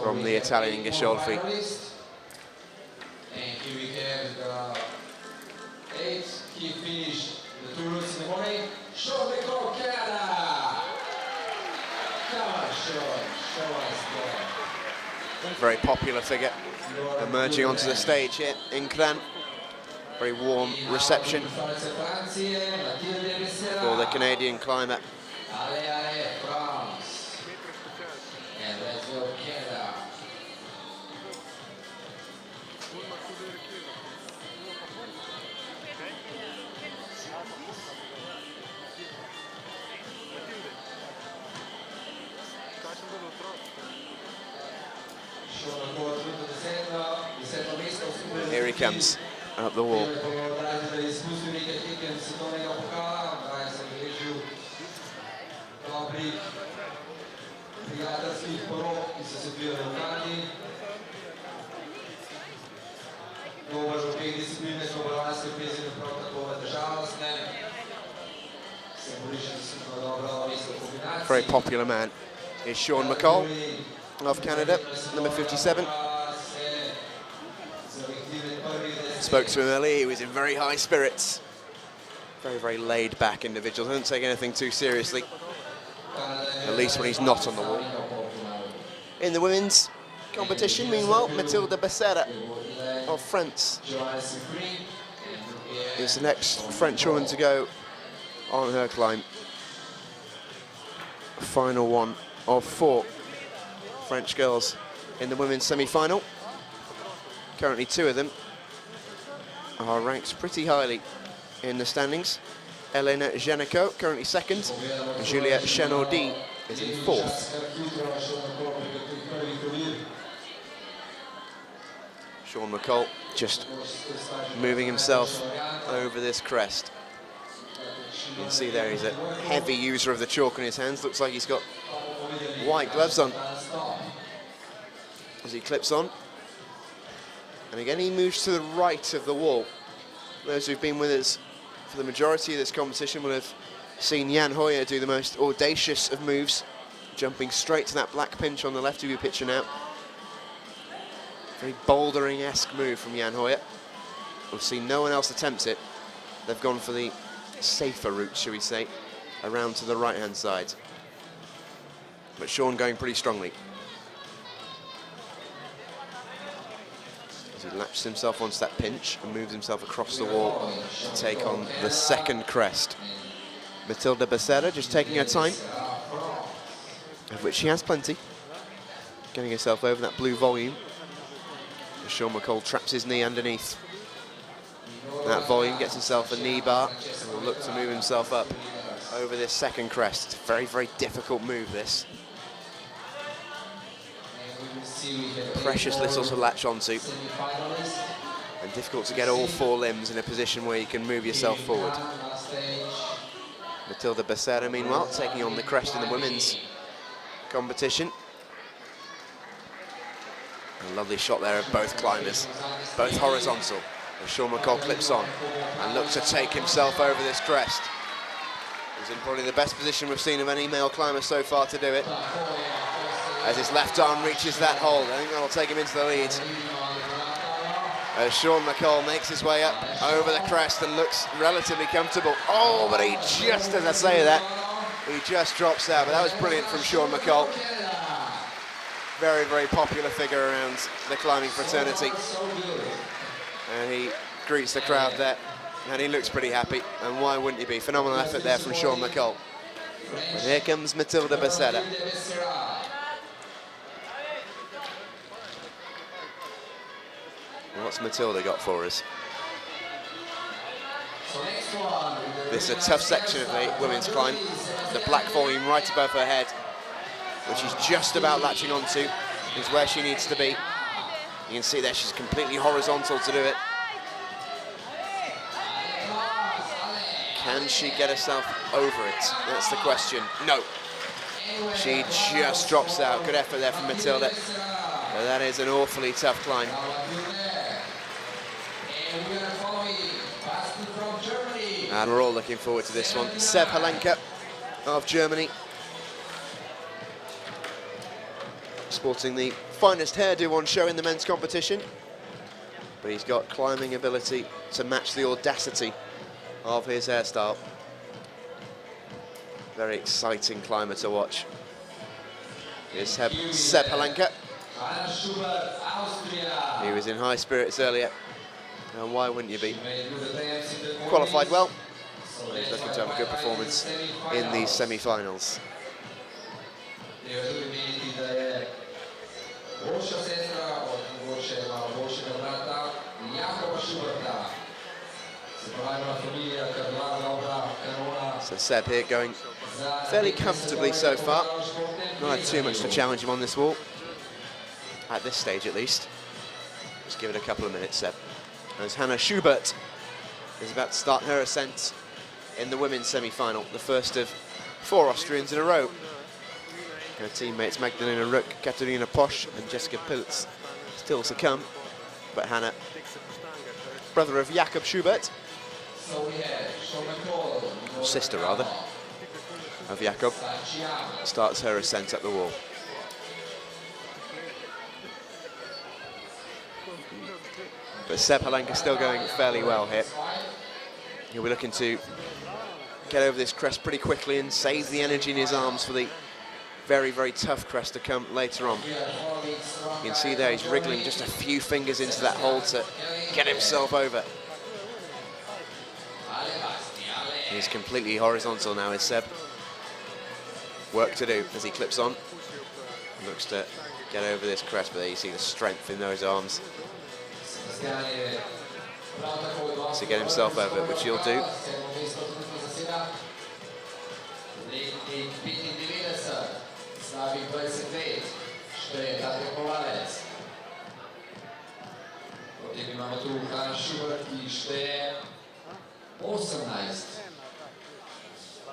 from the Italian Gosciolfi. And here we have the 8th key finish, the 2 routes in the morning. Sean McCall, Canada! Come on, Sean, show us there. Very popular figure emerging onto the stage here in Kranj. Very warm reception for the Canadian climber. France. And let's go Canada. Here he comes, up the wall. Very popular man is Sean McCall of Canada, number 57. Spoke to him earlier, he was in very high spirits. Very, very laid back individual, doesn't take anything too seriously. At least when he's not on the wall. In the women's competition, meanwhile, Mathilde Becerra of France is the next French woman to go on her climb. Final one of 4 French girls in the women's semi-final. Currently 2 of them are ranked pretty highly in the standings. Elena Janicot, currently 2nd, and Juliette Chenaudy is in 4th. Sean McCall just moving himself over this crest. You can see there he's a heavy user of the chalk in his hands. Looks like he's got white gloves on as he clips on. And again, he moves to the right of the wall. Those who've been with us for the majority of this competition will have seen Jan Hoyer do the most audacious of moves, jumping straight to that black pinch on the left of your picture now. Very bouldering-esque move from Jan Hoyer. We've seen no one else attempt it. They've gone for the safer route, shall we say, around to the right-hand side. But Sean going pretty strongly. As he latches himself onto that pinch and moves himself across the wall to take on the second crest. Mathilde Becerra just taking her time, of which she has plenty. Getting herself over that blue volume. Sean McCall traps his knee underneath that volume, gets himself a knee bar, and will look to move himself up over this second crest. It's a very, very difficult move, this. Precious little to latch onto, and difficult to get all 4 limbs in a position where you can move yourself forward. Mathilde Becerra, meanwhile, taking on the crest in the women's competition. A lovely shot there of both climbers, both horizontal. As Sean McCall clips on and looks to take himself over this crest. He's in probably the best position we've seen of any male climber so far to do it. As his left arm reaches that hold, I think that'll take him into the lead. As Sean McCall makes his way up over the crest and looks relatively comfortable. Oh, but he just, as I say that, he just drops out. But that was brilliant from Sean McCall. Very, very popular figure around the climbing fraternity. And he greets the crowd there, and he looks pretty happy. And why wouldn't he be? Phenomenal effort there from Sean McCall. And here comes Mathilde Becerra. What's Matilda got for us? So next one. This is a tough section of the women's climb. The black volume right above her head, which she's just about latching onto, is where she needs to be. You can see there she's completely horizontal to do it. Can she get herself over it? That's the question. No. She just drops out. Good effort there from Matilda. But that is an awfully tough climb. And we're all looking forward to this one. Seb Halenka of Germany, sporting the finest hairdo on show in the men's competition. But he's got climbing ability to match the audacity of his hairstyle. Very exciting climber to watch. Here's Seb Halenka. He was in high spirits earlier, and why wouldn't you be? Qualified well. He's looking to have a good performance in these semi-finals. So Seb here going fairly comfortably so far. Not had too much to challenge him on this wall, at this stage at least. Just give it a couple of minutes, Seb. As Hannah Schubert is about to start her ascent in the women's semi-final, the first of 4 Austrians in a row. Her teammates Magdalena Ruck, Katarina Posch and Jessica Pilz still to come, but Hannah, brother of Jakob Schubert, sister rather, of Jakob, starts her ascent up the wall. But Seb Halenka still going fairly well here. He'll be looking to get over this crest pretty quickly and save the energy in his arms for the very, very tough crest to come later on. You can see there he's wriggling just a few fingers into that hole to get himself over. He's completely horizontal now, is Seb. Work to do as he clips on. Looks to get over this crest, but there you see the strength in those arms to get himself over, which he'll do.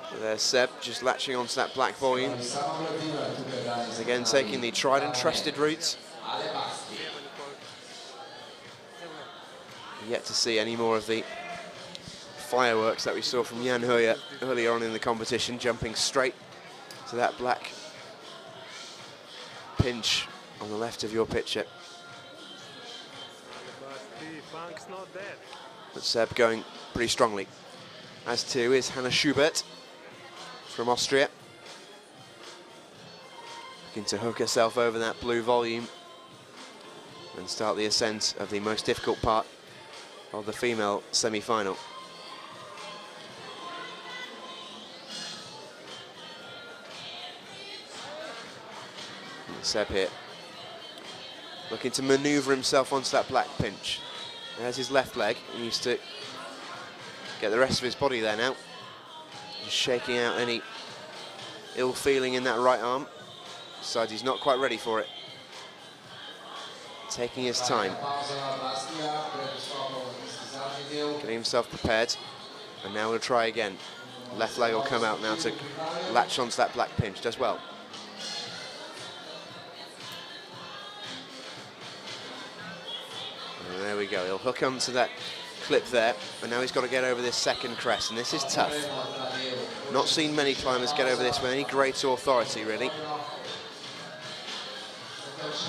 So there's Seb just latching onto that black volume. Again, taking the tried and trusted routes. Yet to see any more of the fireworks that we saw from Jan Hoyer earlier on in the competition, jumping straight to that black pinch on the left of your picture. But Seb going pretty strongly, as too is Hannah Schubert from Austria, looking to hook herself over that blue volume and start the ascent of the most difficult part of the female semi-final. Seb here, looking to manoeuvre himself onto that black pinch. There's his left leg. He needs to get the rest of his body there now. Just shaking out any ill feeling in that right arm. Decides he's not quite ready for it. Taking his time. Getting himself prepared. And now we'll try again. Left leg will come out now to latch onto that black pinch. Does well. And there we go. He'll hook onto that clip there, and now he's got to get over this second crest, and this is tough. Not seen many climbers get over this with any great authority, really.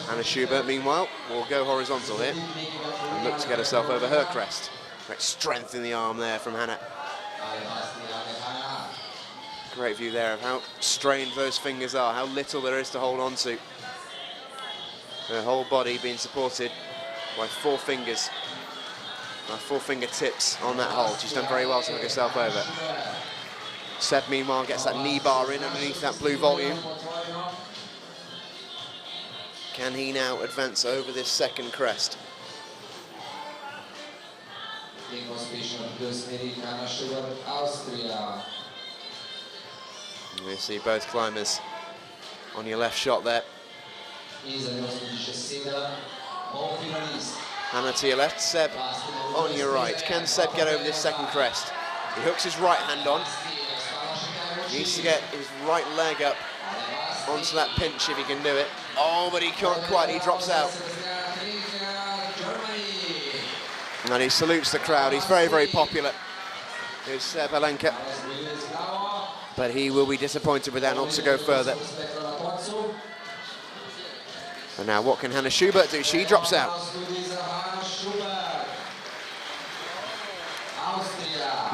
Hannah Schubert, meanwhile, will go horizontal here and look to get herself over her crest. Great strength in the arm there from Hannah. Great view there of how strained those fingers are, how little there is to hold on to. Her whole body being supported by 4 fingers. 4 fingertips on that hold. She's done very well to hook herself over. Seb, meanwhile, gets that knee bar in underneath that blue volume. Can he now advance over this second crest? Being auspicious of this meeting, Austria. We see both climbers on your left shot there. Hannah to your left, Seb on your right. Can Seb get over this second crest? He hooks his right hand on. He needs to get his right leg up onto that pinch if he can do it. Oh, but he can't quite, he drops out. And he salutes the crowd. He's very, very popular. Here's Seb Alenka. But he will be disappointed with that not to go further. And now what can Hannah Schubert do? She drops out.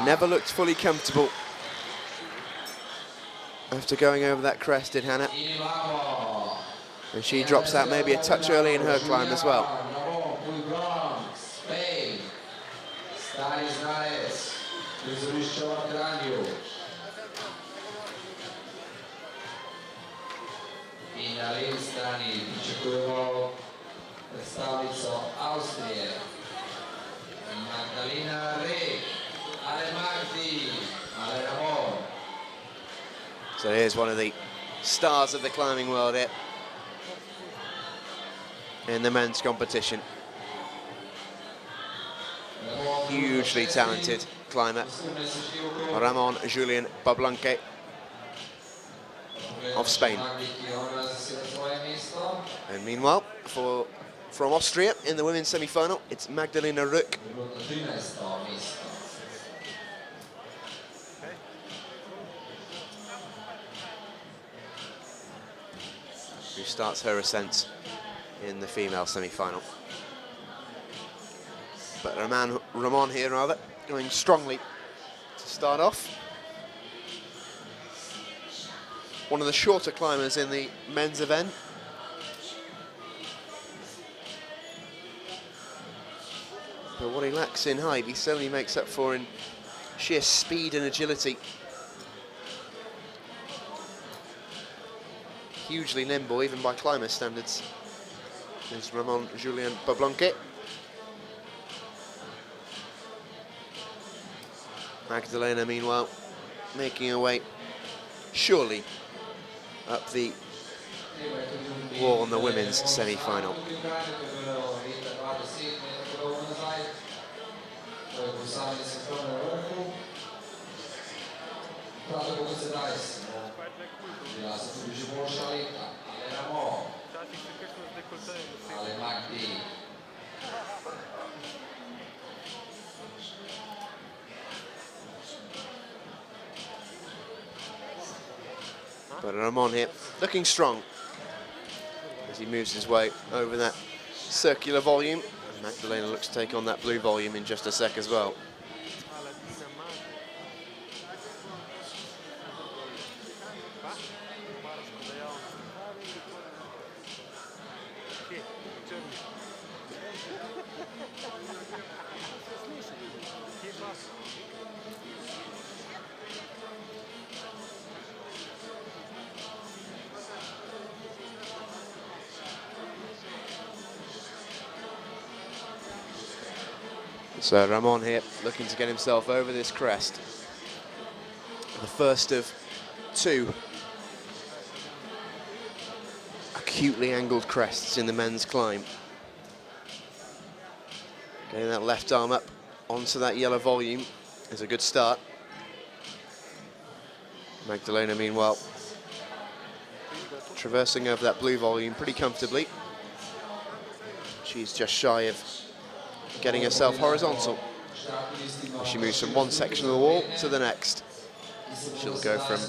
Never looked fully comfortable after going over that crest, did Hannah. And she drops out maybe a touch early in her climb as well. Na strani pričakujemo predstavnico Avstrije, Magdalena Reh, Ale Magdi, Ale Ramon. So here's one of the stars of the climbing world here in the men's competition. Hugely talented climber, Ramon Julien Bablanque of Spain. And meanwhile, from Austria in the women's semi-final, it's Magdalena Reh, who starts her ascent in the female semi-final. But Ramon here, rather, going strongly to start off. One of the shorter climbers in the men's event. But what he lacks in height, he certainly makes up for in sheer speed and agility. Hugely nimble, even by climber standards. There's Ramon Julien Bablanque. Magdalena, meanwhile, making her way surely up the wall on the women's semi-final. But Ramon here, looking strong as he moves his way over that circular volume. And Magdalena looks to take on that blue volume in just a sec as well. So Ramon here looking to get himself over this crest. The first of two acutely angled crests in the men's climb. Getting that left arm up onto that yellow volume is a good start. Magdalena, meanwhile, traversing over that blue volume pretty comfortably. She's just shy of getting herself horizontal. She moves from one section of the wall to the next. She'll go from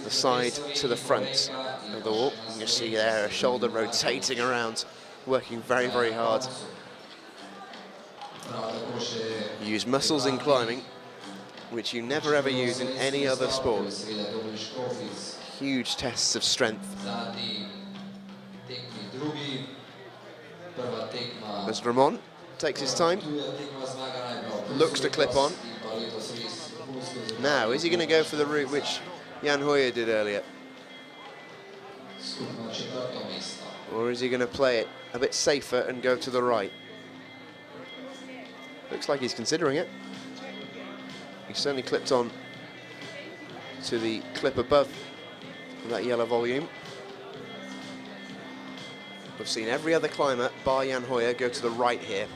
the side to the front of the wall. You see there her shoulder rotating around, working very, very hard. You use muscles in climbing, which you never ever use in any other sport. Huge tests of strength. As Ramon takes his time, looks to clip on. Now, is he going to go for the route which Jan Hoyer did earlier? Or is he going to play it a bit safer and go to the right? Looks like he's considering it. He's certainly clipped on to the clip above that yellow volume. We've seen every other climber bar Jan Hoyer go to the right here.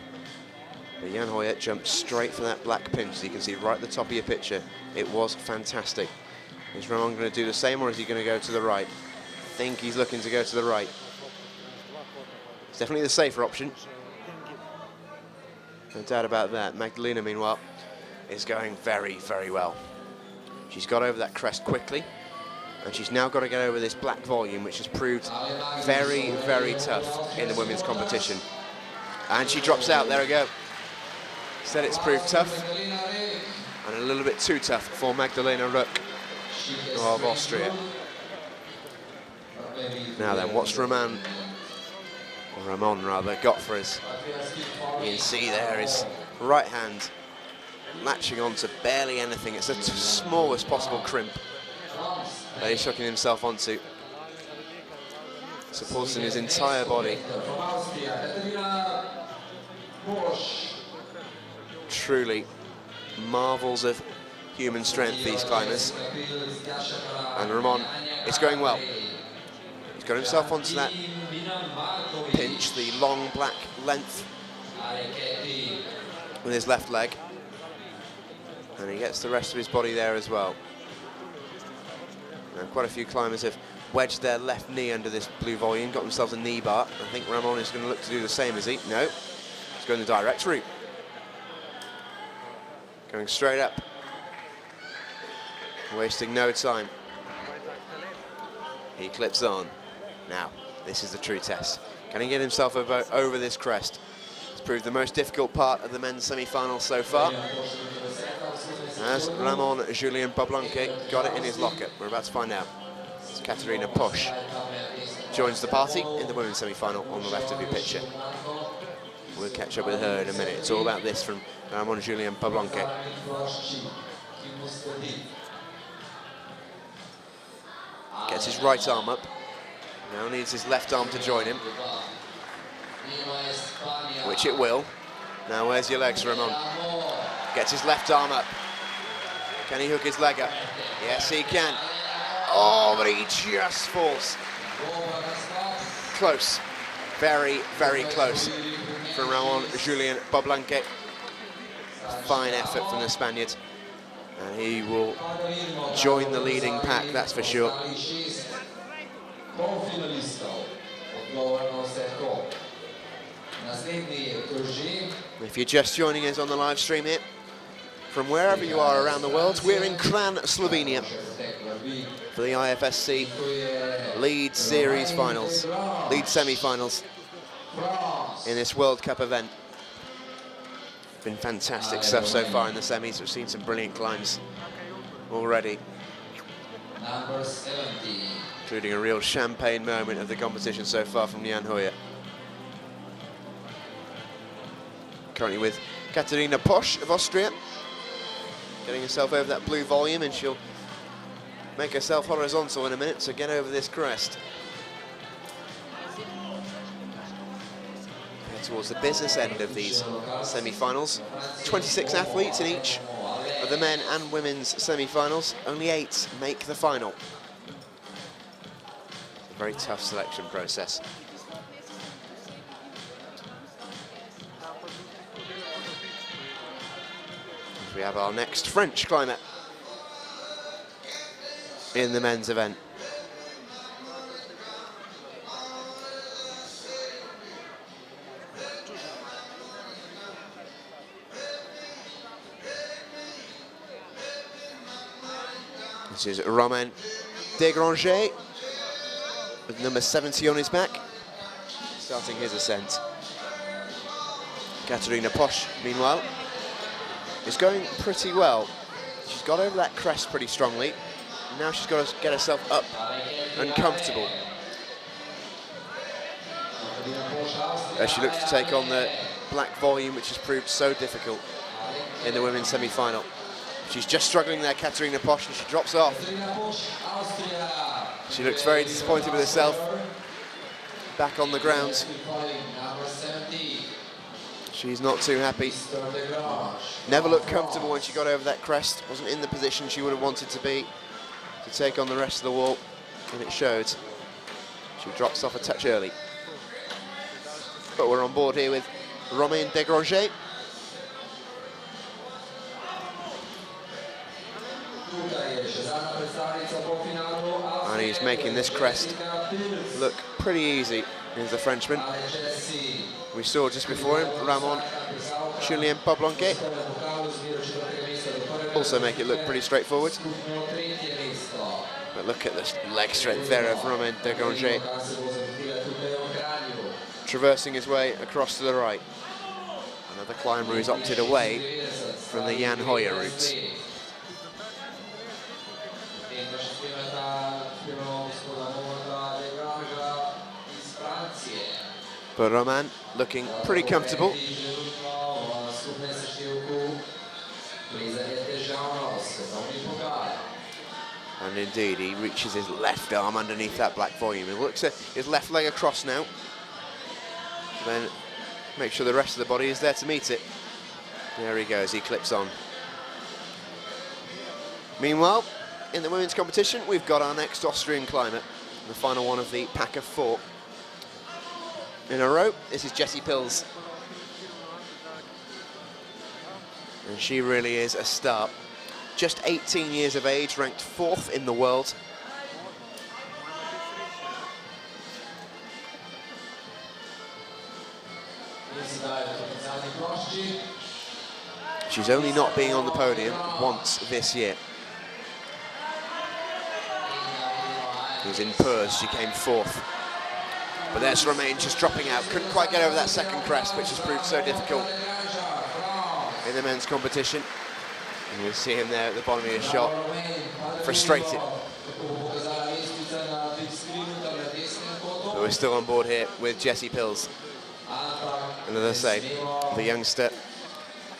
But Jan Hoyer jumped straight for that black pinch, as you can see right at the top of your picture. It was fantastic. Is Ramon going to do the same, or is he going to go to the right? I think he's looking to go to the right. It's definitely the safer option. No doubt about that. Magdalena, meanwhile, is going very, very well. She's got over that crest quickly, and she's now got to get over this black volume, which has proved very, very tough in the women's competition. And she drops out. There we go. Said it's proved tough, and a little bit too tough for Magdalena Ruck of Austria. Now then, what's Ramon rather, got for us? You can see there his right hand latching onto barely anything. It's the smallest possible crimp that he's hooking himself onto, supporting his entire body. Truly marvels of human strength, these climbers. And Ramon is going well. He's got himself onto that pinch, the long black length, with his left leg. And he gets the rest of his body there as well. Now, quite a few climbers have wedged their left knee under this blue volume, got themselves a knee bar. I think Ramon is going to look to do the same, is he? No, he's going the direct route. Going straight up, wasting no time. He clips on. Now, this is the true test. Can he get himself over this crest? It's proved the most difficult part of the men's semi-final so far, as Ramon Julien Bablanque got it in his locker. We're about to find out. It's Katarina Posch joins the party in the women's semi-final on the left of your picture. We'll catch up with her in a minute. It's all about this from Ramon Julien Bablanque. Gets his right arm up. Now needs his left arm to join him, which it will. Now where's your legs, Ramon? Gets his left arm up. Can he hook his leg up? Yes, he can. Oh, but he just falls. Close. Very, very close from Ramon Julien Bablanque. Fine effort from the Spaniard. And he will join the leading pack, that's for sure. If you're just joining us on the live stream here, from wherever you are around the world, we're in Kranj, Slovenia, for the IFSC lead series finals, lead semi-finals in this World Cup event. Been fantastic stuff so far in the semis. We've seen some brilliant climbs already, including a real champagne moment of the competition so far from Jan Hoyer. Currently with Katarina Posch of Austria, getting herself over that blue volume, and she'll make herself horizontal in a minute to get over this crest. Towards the business end of these semi-finals. 26 athletes in each of the men and women's semi-finals. Only 8 make the final. A very tough selection process. We have our next French climber in the men's event. This is Romain Desgranger with number 70 on his back, starting his ascent. Katarina Posch, meanwhile, is going pretty well. She's got over that crest pretty strongly. Now she's got to get herself up and comfortable as she looks to take on the black volume, which has proved so difficult in the women's semi-final. She's just struggling there, Katarina Posch, and she drops off. She looks very disappointed with herself. Back on the ground. She's not too happy. Never looked comfortable when she got over that crest. Wasn't in the position she would have wanted to be to take on the rest of the wall, and it showed. She drops off a touch early. But we're on board here with Romain Desgranger. And he's making this crest look pretty easy. Here's the Frenchman. We saw just before him, Ramon Julien Poblanquet. Also make it look pretty straightforward. But look at the leg strength there of Romain Desgranger. Traversing his way across to the right. Another climber who's opted away from the Jan Hoyer route. But Romain looking pretty comfortable. And indeed, he reaches his left arm underneath that black volume. He looks at his left leg across now. Then make sure the rest of the body is there to meet it. There he goes, he clips on. Meanwhile, in the women's competition, we've got our next Austrian climber, the final one of the pack of 4 in a row. This is Jessie Pills. And she really is a star. Just 18 years of age, ranked 4th in the world. She's only not being on the podium once this year. It was in Purs, she came 4th. But there's Romain just dropping out. Couldn't quite get over that second crest, which has proved so difficult in the men's competition. And you see him there at the bottom of his shot, frustrated. But we're still on board here with Jessie Pills. And as I say, the youngster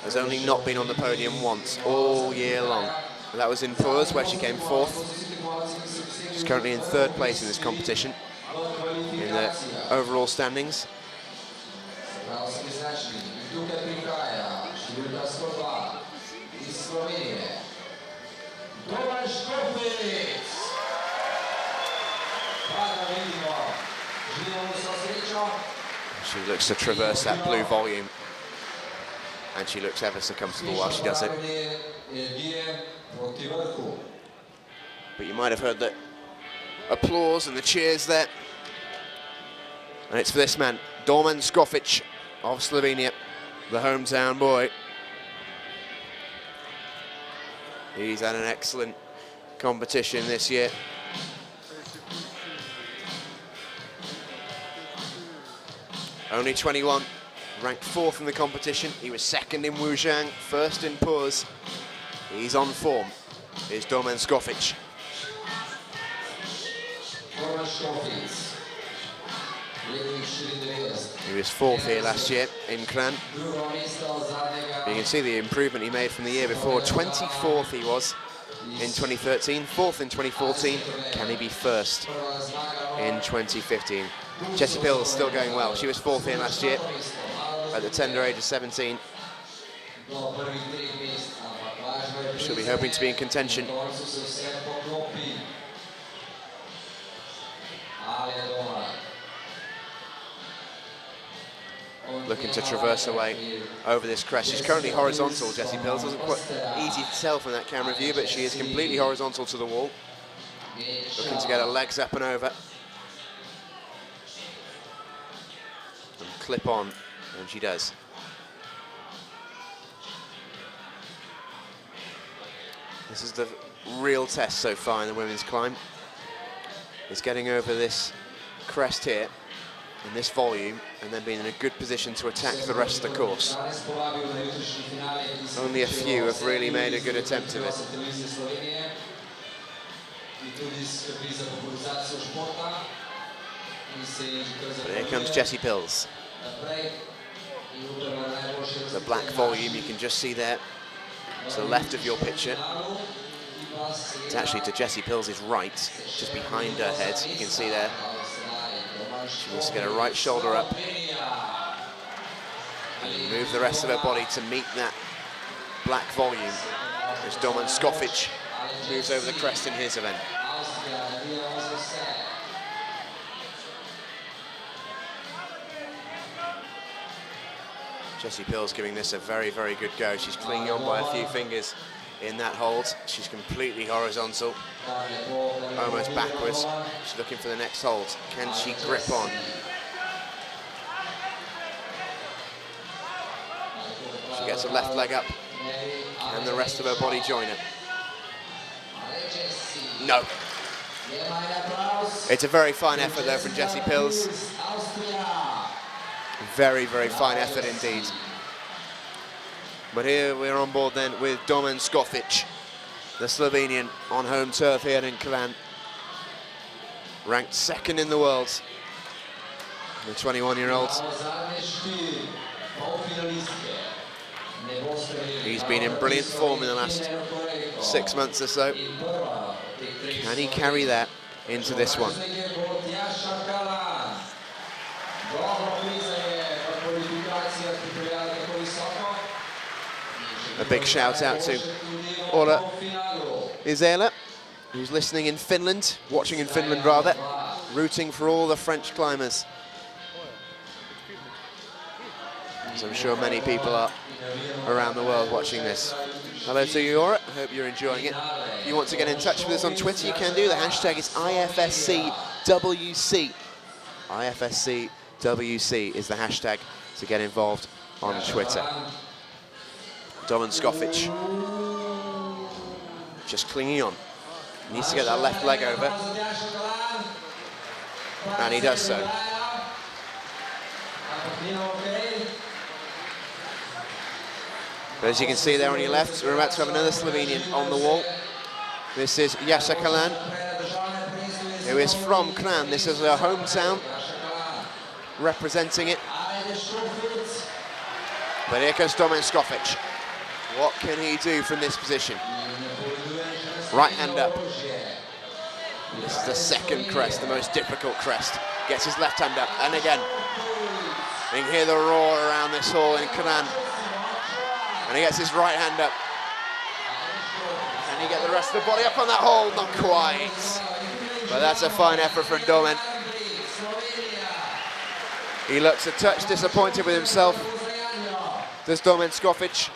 has only not been on the podium once all year long. And that was in Purs, where she came 4th. She's currently in 3rd place in this competition in the overall standings. She looks to traverse that blue volume, and she looks ever so comfortable while she does it. But you might have heard the applause and the cheers there. And it's for this man, Domen Skofic of Slovenia, the hometown boy. He's had an excellent competition this year. Only 21, ranked 4th in the competition. He was 2nd in Wuzhang, 1st in Purs. He's on form. Here's Domen Skofic. He was 4th here last year in Kranj. You can see the improvement he made from the year before. 24th he was in 2013, 4th in 2014. Can he be 1st in 2015? Jessie Pills still going well. She was 4th here last year at the tender age of 17. She'll be hoping to be in contention. Looking to traverse away over this crest. She's currently horizontal, Jessie Pills. Wasn't quite easy to tell from that camera view, but she is completely horizontal to the wall. Looking to get her legs up and over. And clip on, and she does. This is the real test so far in the women's climb. It's getting over this crest here, in this volume, and then being in a good position to attack the rest of the course. Only a few have really made a good attempt of it. But here comes Jessie Pills. The black volume you can just see there to the left of your picture. It's actually to Jessie Pills' right, just behind her head. You can see there. She needs to get her right shoulder up. Move the rest of her body to meet that black volume as Domen Skofic moves over the crest in his event. Jessie Pills giving this a very, very good go. She's clinging on by a few fingers in that hold. She's completely horizontal, almost backwards. She's looking for the next hold. Can she grip on? She gets her left leg up, and the rest of her body join it. No. It's a very fine effort there from Jessie Pills. Very, very fine effort indeed. But here we're on board then with Domen Skofic, the Slovenian, on home turf here in Kranj. Ranked second in the world. The 21-year-old. He's been in brilliant form in the last 6 months or so. Can he carry that into this one? A big shout out to Ola Isela, who's listening in Finland, watching in Finland rather, rooting for all the French climbers. As I'm sure many people are around the world watching this. Hello to you, Ola. I hope you're enjoying it. If you want to get in touch with us on Twitter, you can do. The hashtag is IFSCWC. IFSCWC is the hashtag to get involved on Twitter. Domen Skofic just clinging on. Needs to get that left leg over. And he does so. But as you can see there on your left, we're about to have another Slovenian on the wall. This is Jascha Kalan, who is from Kranj. This is her hometown, representing it. But here comes Domen Skofic. What can he do from this position? Right hand up. This is the second crest, the most difficult crest. Gets his left hand up, and again. You can hear the roar around this hall in Kranj. And he gets his right hand up. Can he get the rest of the body up on that hold? Not quite. But that's a fine effort from Domen. He looks a touch disappointed with himself. Does Domen Skofic.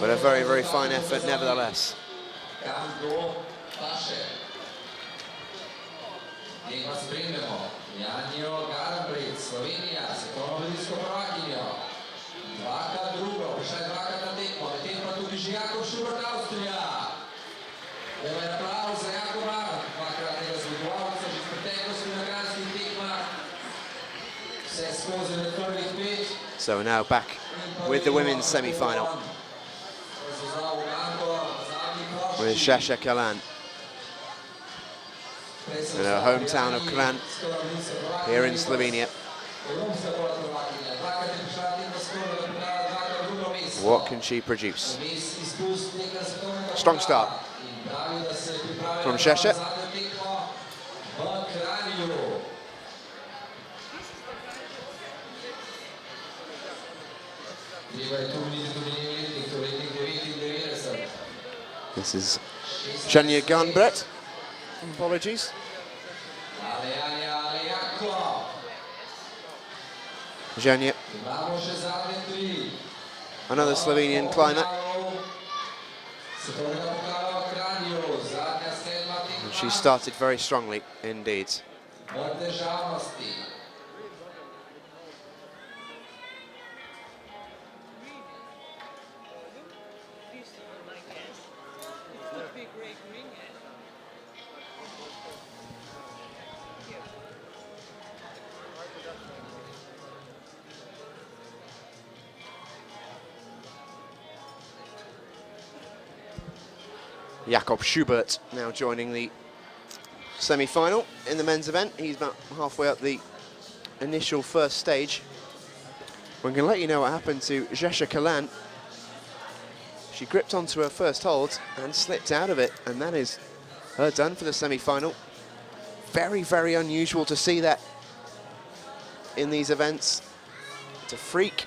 But a very, very fine effort nevertheless. So we're now back with the women's semi-final with Jascha Kalan in her hometown of Kranj here in Slovenia. What can she produce? Strong start from Jascha. This is Janja Garnbret. Apologies. Janja, another Slovenian climber. And she started very strongly indeed. Jakob Schubert now joining the semi-final in the men's event. He's about halfway up the initial first stage. We can let you know what happened to Jascha Kalan. She gripped onto her first hold and slipped out of it, and that is her done for the semi-final. Very, very unusual to see that in these events. It's a freak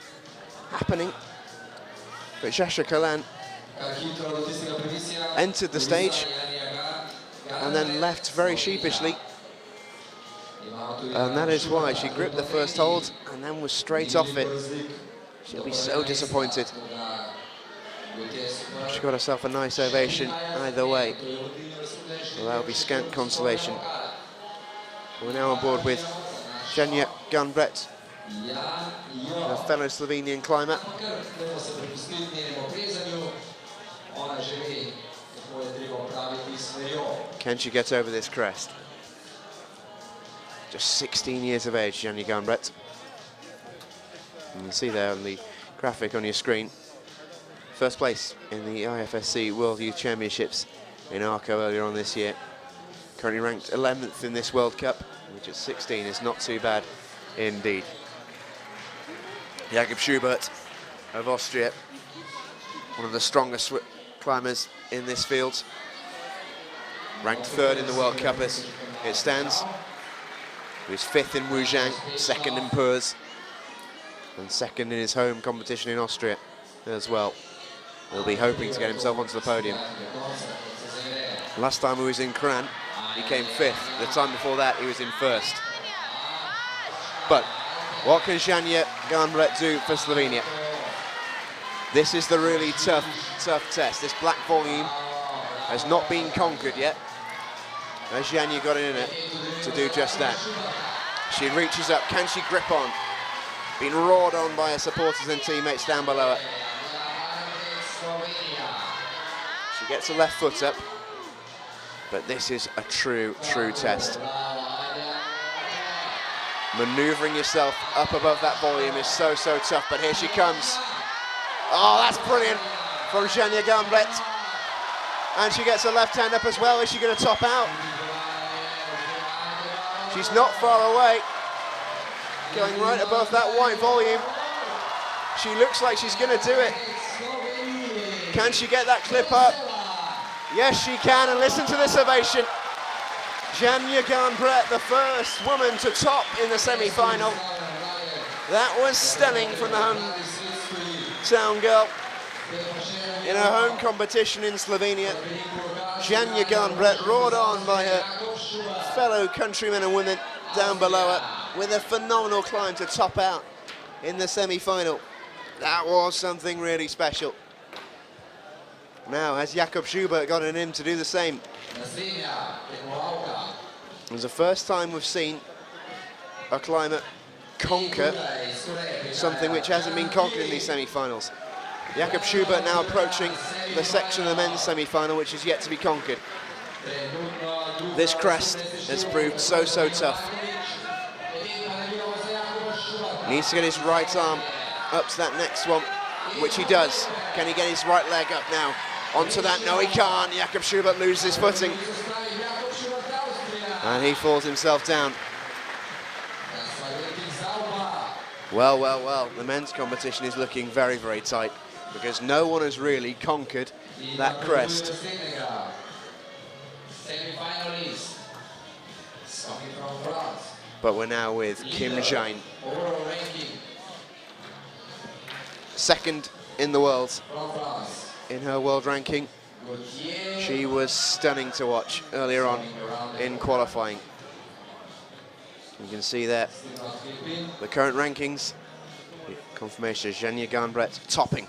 happening. But Jasha Kalan entered the stage and then left very sheepishly. And that is why she gripped the first hold and then was straight off it. She'll be so disappointed. She got herself a nice ovation either way. Well, that'll be scant consolation. We're now on board with Janja Gunbret, a fellow Slovenian climber. Can she get over this crest? Just 16 years of age, Janja Gunbret. You can see there on the graphic on your screen. First place in the IFSC World Youth Championships in Arco earlier on this year. Currently ranked 11th in this World Cup, which at 16 is not too bad indeed. Jakob Schubert of Austria, one of the strongest climbers in this field. Ranked 3rd in the World Cup as it stands. He was 5th in Wuzhang, 2nd in Purs, and 2nd in his home competition in Austria as well. He'll be hoping to get himself onto the podium. Last time he was in Kranj, he came 5th. The time before that, he was in 1st. But what can Janja Gunbret do for Slovenia? This is the really tough test. This black volume has not been conquered yet. As Janja got in it to do just that. She reaches up. Can she grip on? Been roared on by her supporters and teammates down below her. She gets her left foot up, but this is a true test. Manoeuvring yourself up above that volume is so tough, but here she comes. Oh, that's brilliant from Janja Gunbret. And she gets her left hand up as well. Is she going to top out? She's not far away. Going right above that white volume. She looks like she's going to do it. Can she get that clip up? Yes, she can, and listen to this ovation. Janja Gunbret, the first woman to top in the semi-final. That was stunning from the hometown girl. In her home competition in Slovenia, Janja Gunbret roared on by her fellow countrymen and women down below her with a phenomenal climb to top out in the semi-final. That was something really special. Now, has Jakob Schubert got in him to do the same? It was the first time we've seen a climber conquer something which hasn't been conquered in these semi-finals. Jakob Schubert now approaching the section of the men's semi-final, which is yet to be conquered. This crest has proved so tough. Needs to get his right arm up to that next one, which he does. Can he get his right leg up now? Onto that, no he can't. Jakob Schubert loses his footing. And he falls himself down. Well, the men's competition is looking very tight because no one has really conquered that crest. But we're now with Kim Jain. 2nd in the world in her world ranking. She was stunning to watch earlier on in qualifying. You can see there the current rankings. Confirmation of Janja Gunbret topping.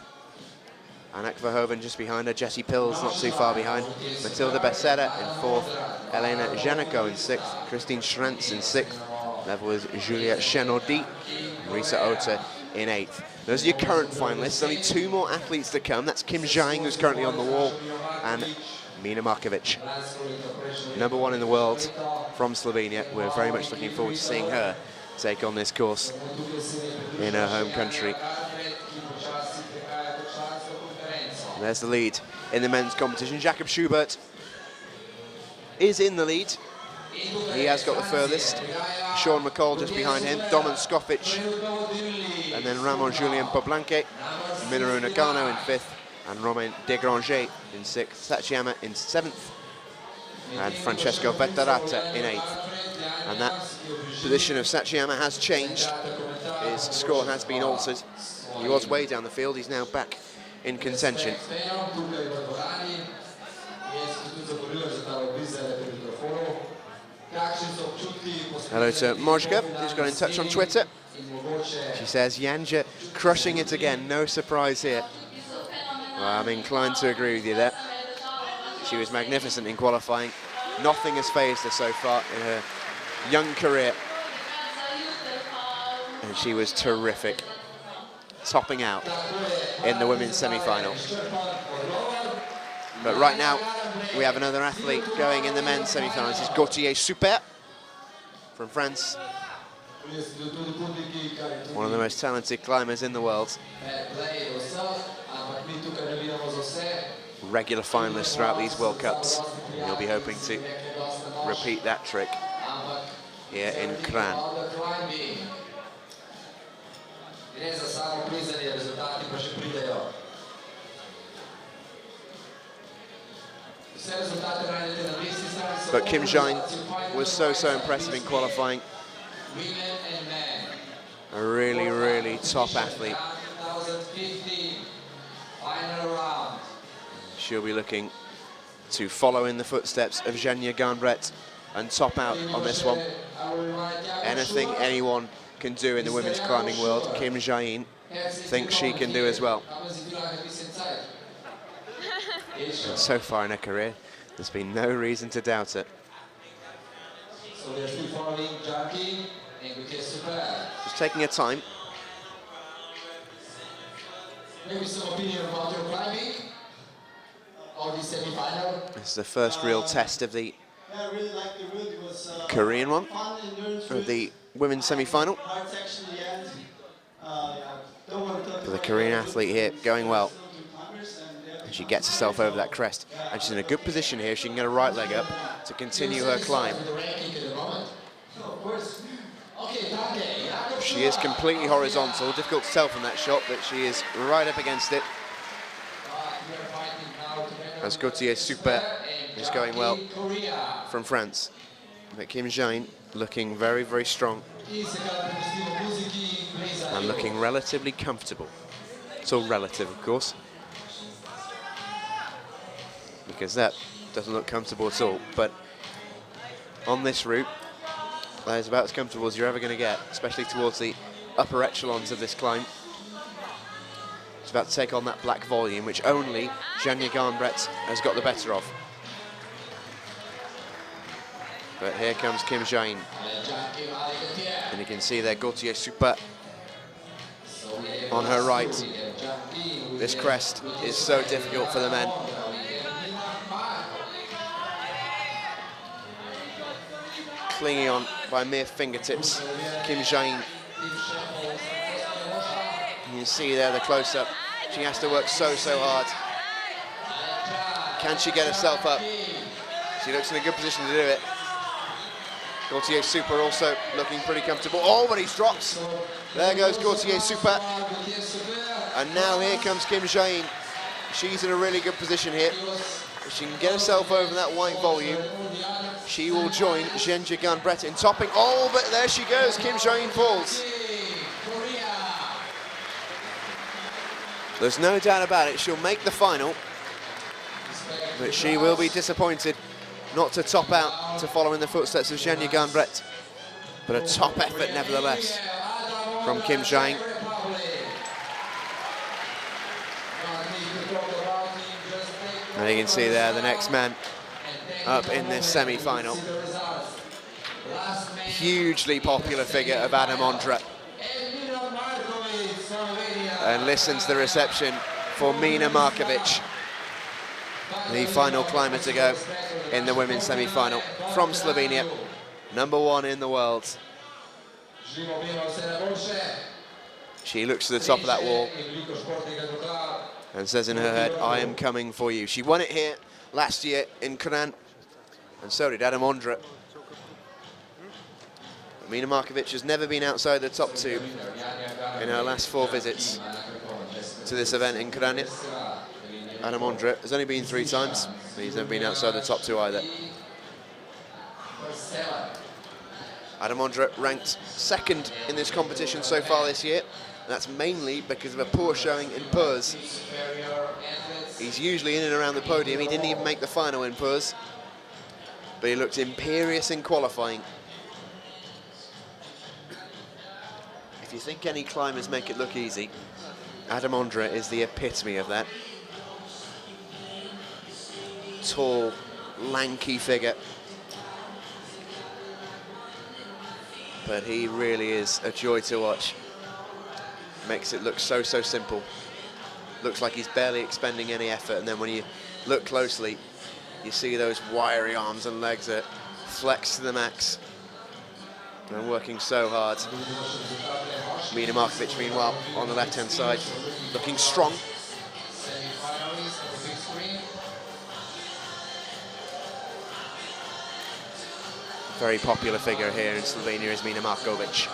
Anak Verhoeven just behind her. Jessie Pills not too far behind. Matilda Becerra in 4th. Elena Janiko in 6th. Christine Schrantz in 6th. Level with Julia Chenaudy. Risa Ota in 8th. Those are your current finalists. Only 2 more athletes to come. That's Kim Jain, who's currently on the wall, and Mina Markovic. #1 in the world from Slovenia. We're very much looking forward to seeing her take on this course in her home country. And there's the lead in the men's competition. Jakob Schubert is in the lead. He has got the furthest. Sean McCall just behind him. Domen Skofic. And then Ramon Julian Poblanque. Minoru Nagano in 5th. and Romain Desgranger in 6th, Sachiyama in 7th, and Francesco Vettarata in 8th. And that position of Sachiyama has changed. His score has been altered. He was way down the field, he's now back in contention. Hello to Mojka, who's got in touch on Twitter. She says, Janja crushing it again, no surprise here. Well, I'm inclined to agree with you there. She was magnificent in qualifying. Nothing has fazed her so far in her young career. And she was terrific, topping out in the women's semi-final. But right now, we have another athlete going in the men's semi-final. This is Gauthier Super from France. One of the most talented climbers in the world. Regular finalist throughout these World Cups. And he'll be hoping to repeat that trick here in Kranj. But Kim Jain was so impressive in qualifying. A really, really top athlete. She'll be looking to follow in the footsteps of Zhenya Garnbret and top out on this one. Anything anyone can do in the women's climbing world, Kim Jain thinks she can do as well. And so far in her career, there's been no reason to doubt it. So they're still following Jackie and Gauthier Super. Just taking her time. Maybe some opinion about your climbing or the semi-final. This is the first real test of the I really liked the route. It was Korean one, fun endurance of the women's semi-final. hard section in the end. Don't want to talk For the Korean athlete here, going well. climbers, And she gets herself over that crest. And she's in a good position here. She can get her right leg up to continue her climb. Of course. Okay, Dante. She is completely horizontal. Difficult to tell from that shot, but she is right up against it. As Gauthier Super is going well from France. But Kim Jain looking very, very strong and looking relatively comfortable. It's all relative, of course, because that doesn't look comfortable at all. But on this route, that is about as comfortable as you're ever going to get, especially towards the upper echelons of this climb. It's about to take on that black volume, which only Zhenya Garnbret has got the better of. But here comes Kim Jain. And you can see there Gauthier Super on her right. This crest is so difficult for the men. Clinging on by mere fingertips, Kim Jain. You can see there the close-up. She has to work so hard. Can she get herself up? She looks in a good position to do it. Gauthier Super also looking pretty comfortable. Oh, but he's dropped. There goes Gauthier Super. And now here comes Kim Jain. She's in a really good position here. If she can get herself over that white volume, she will join Zhenya Garnbret in topping. Oh, but there she goes. Kim Jain falls. There's no doubt about it. She'll make the final, but she will be disappointed not to top out to follow in the footsteps of Zhenya Garnbret. But a top effort nevertheless from Kim Jain. And you can see there the next man up in this semi-final. Hugely popular figure of Adam Ondra. And listen to the reception for Mina Markovic, the final climber to go in the women's semi-final from Slovenia, #1 in the world. She looks to the top of that wall and says in her head, I am coming for you. She won it here last year in Kranj, and so did Adam Ondra. Mina Markovic has never been outside the top 2 in her last 4 visits to this event in Kranj. Adam Ondra has only been 3 times, but he's never been outside the top 2 either. Adam Ondra ranked 2nd in this competition so far this year. That's mainly because of a poor showing in Purs. He's usually in and around the podium. He didn't even make the final in Purs, but he looked imperious in qualifying. If you think any climbers make it look easy, Adam Ondra is the epitome of that. Tall, lanky figure. But he really is a joy to watch. Makes it look so simple. Looks like he's barely expending any effort, and then when you look closely, you see those wiry arms and legs that flex to the max. And working so hard. Mina Markovic, meanwhile, on the left-hand side, looking strong. Very popular figure here in Slovenia is Mina Markovic.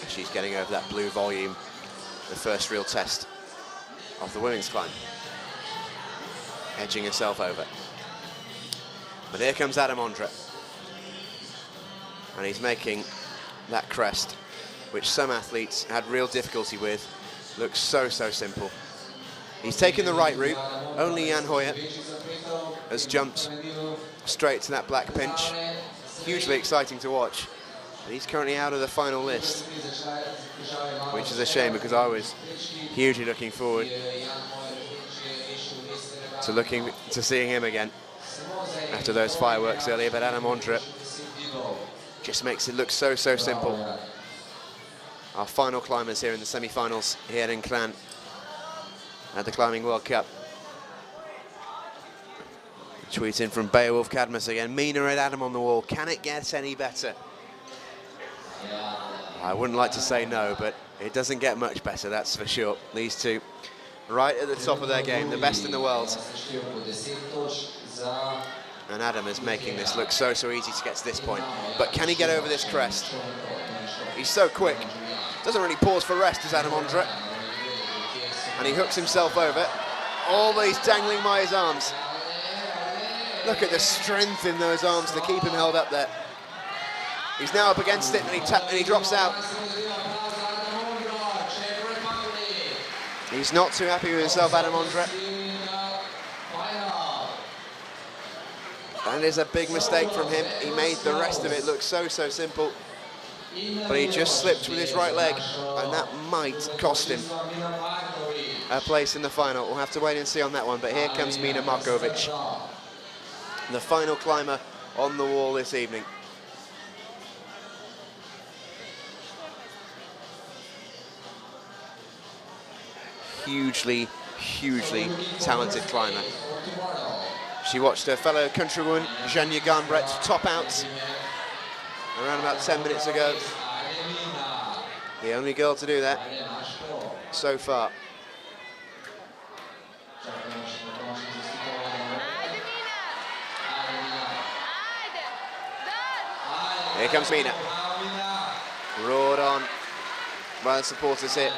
She's getting over that blue volume, the first real test of the women's climb. Edging herself over. But here comes Adam Ondra. And he's making that crest, which some athletes had real difficulty with. Looks so simple. He's taken the right route. Only Jan Hoyer has jumped straight to that black pinch. Hugely exciting to watch. But he's currently out of the final list, which is a shame because I was hugely looking forward to seeing him again after those fireworks earlier. But Adam Ondra just makes it look so simple. Our final climbers here in the semi-finals here in Kranj at the Climbing World Cup. Tweet in from Beowulf Cadmus again. Mina and Adam on the wall. Can it get any better? I wouldn't like to say no, but it doesn't get much better, that's for sure. These two right at the top of their game, the best in the world. And Adam is making this look so easy to get to this point. But can he get over this crest? He's so quick. Doesn't really pause for rest, does Adam Ondra. And he hooks himself over. Always dangling by his arms. Look at the strength in those arms to keep him held up there. He's now up against it, and he drops out. He's not too happy with himself, Adam Ondra. That is a big mistake from him. He made the rest of it look so simple. But he just slipped with his right leg, and that might cost him a place in the final. We'll have to wait and see on that one, but here comes Mina Markovic, the final climber on the wall this evening. Hugely talented climber. She watched her fellow countrywoman, Janja Garnbret, top out around about 10 minutes ago. The only girl to do that so far. Here comes Mina. Roared on by the supporters here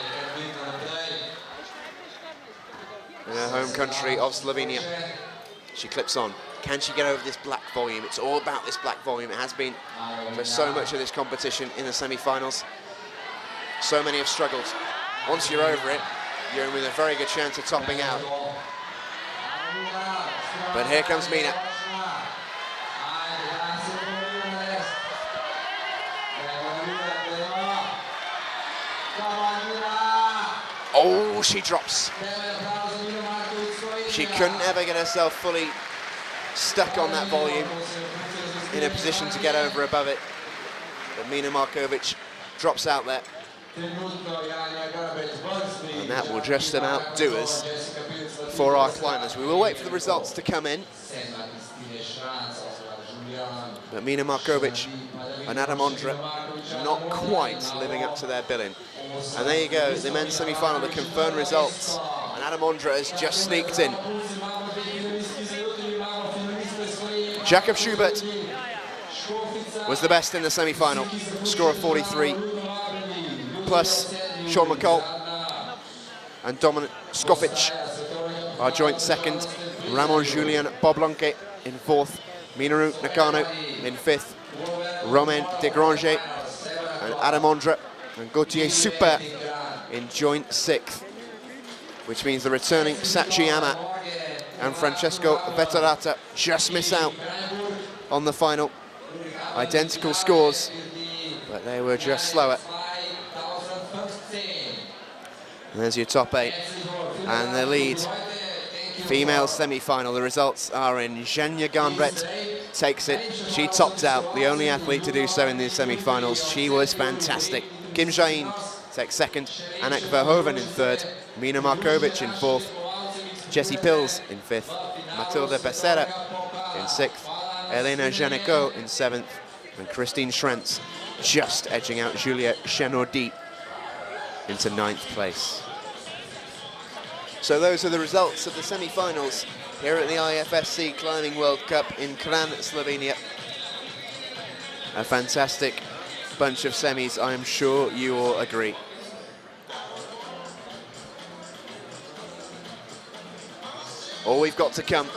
in her home country of Slovenia. She clips on. Can she get over this black volume? It's all about this black volume. It has been for so much of this competition in the semi-finals. So many have struggled. Once you're over it, you're in with a very good chance of topping out. But here comes Mina. Oh, she drops. She couldn't ever get herself fully stuck on that volume in a position to get over above it. But Mina Markovic drops out there. And that will just about do us for our climbers. We will wait for the results to come in. But Mina Markovic and Adam Ondra not quite living up to their billing. And there you go, the men's semi-final, the confirmed results. And Adam Ondra has just sneaked in. Jakob Schubert was the best in the semi-final, score of 43. Plus Sean McCall and Dominik Skofic are joint second. Ramon Julian Boblanque in fourth. Minoru Nakano in fifth. Romain Desgrange and Adam Ondra and Gauthier Super in joint sixth, which means the returning Sachiyama and Francesco Vetterata just miss out on the final. Identical scores, but they were just slower. And there's your top 8 and the lead female semi-final. The results are in. Zhenya Gambret takes it. She topped out, the only athlete to do so in these semi-finals. She was fantastic. Kim Jae-in takes second. Anek Verhoeven in third. Mina Markovic in fourth. Jessie Pills in fifth. Matilda Becerra in sixth. Elena Janeco in seventh. And Christine Schrentz just edging out Julia Chenordi into 9th place. So those are the results of the semi-finals here at the IFSC Climbing World Cup in Kranj, Slovenia. A fantastic bunch of semis, I am sure you all agree. All we've got to come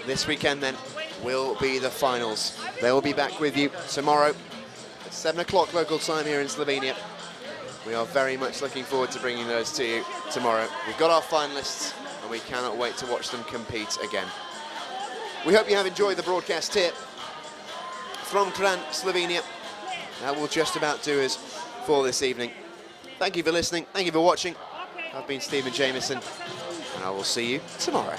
this weekend then will be the finals. They will be back with you tomorrow at 7 o'clock local time here in Slovenia. We are very much looking forward to bringing those to you tomorrow. We've got our finalists and we cannot wait to watch them compete again. We hope you have enjoyed the broadcast here from Kranj, Slovenia. That will just about do us for this evening. Thank you for listening, thank you for watching. I've been Stephen Jamieson and I will see you tomorrow.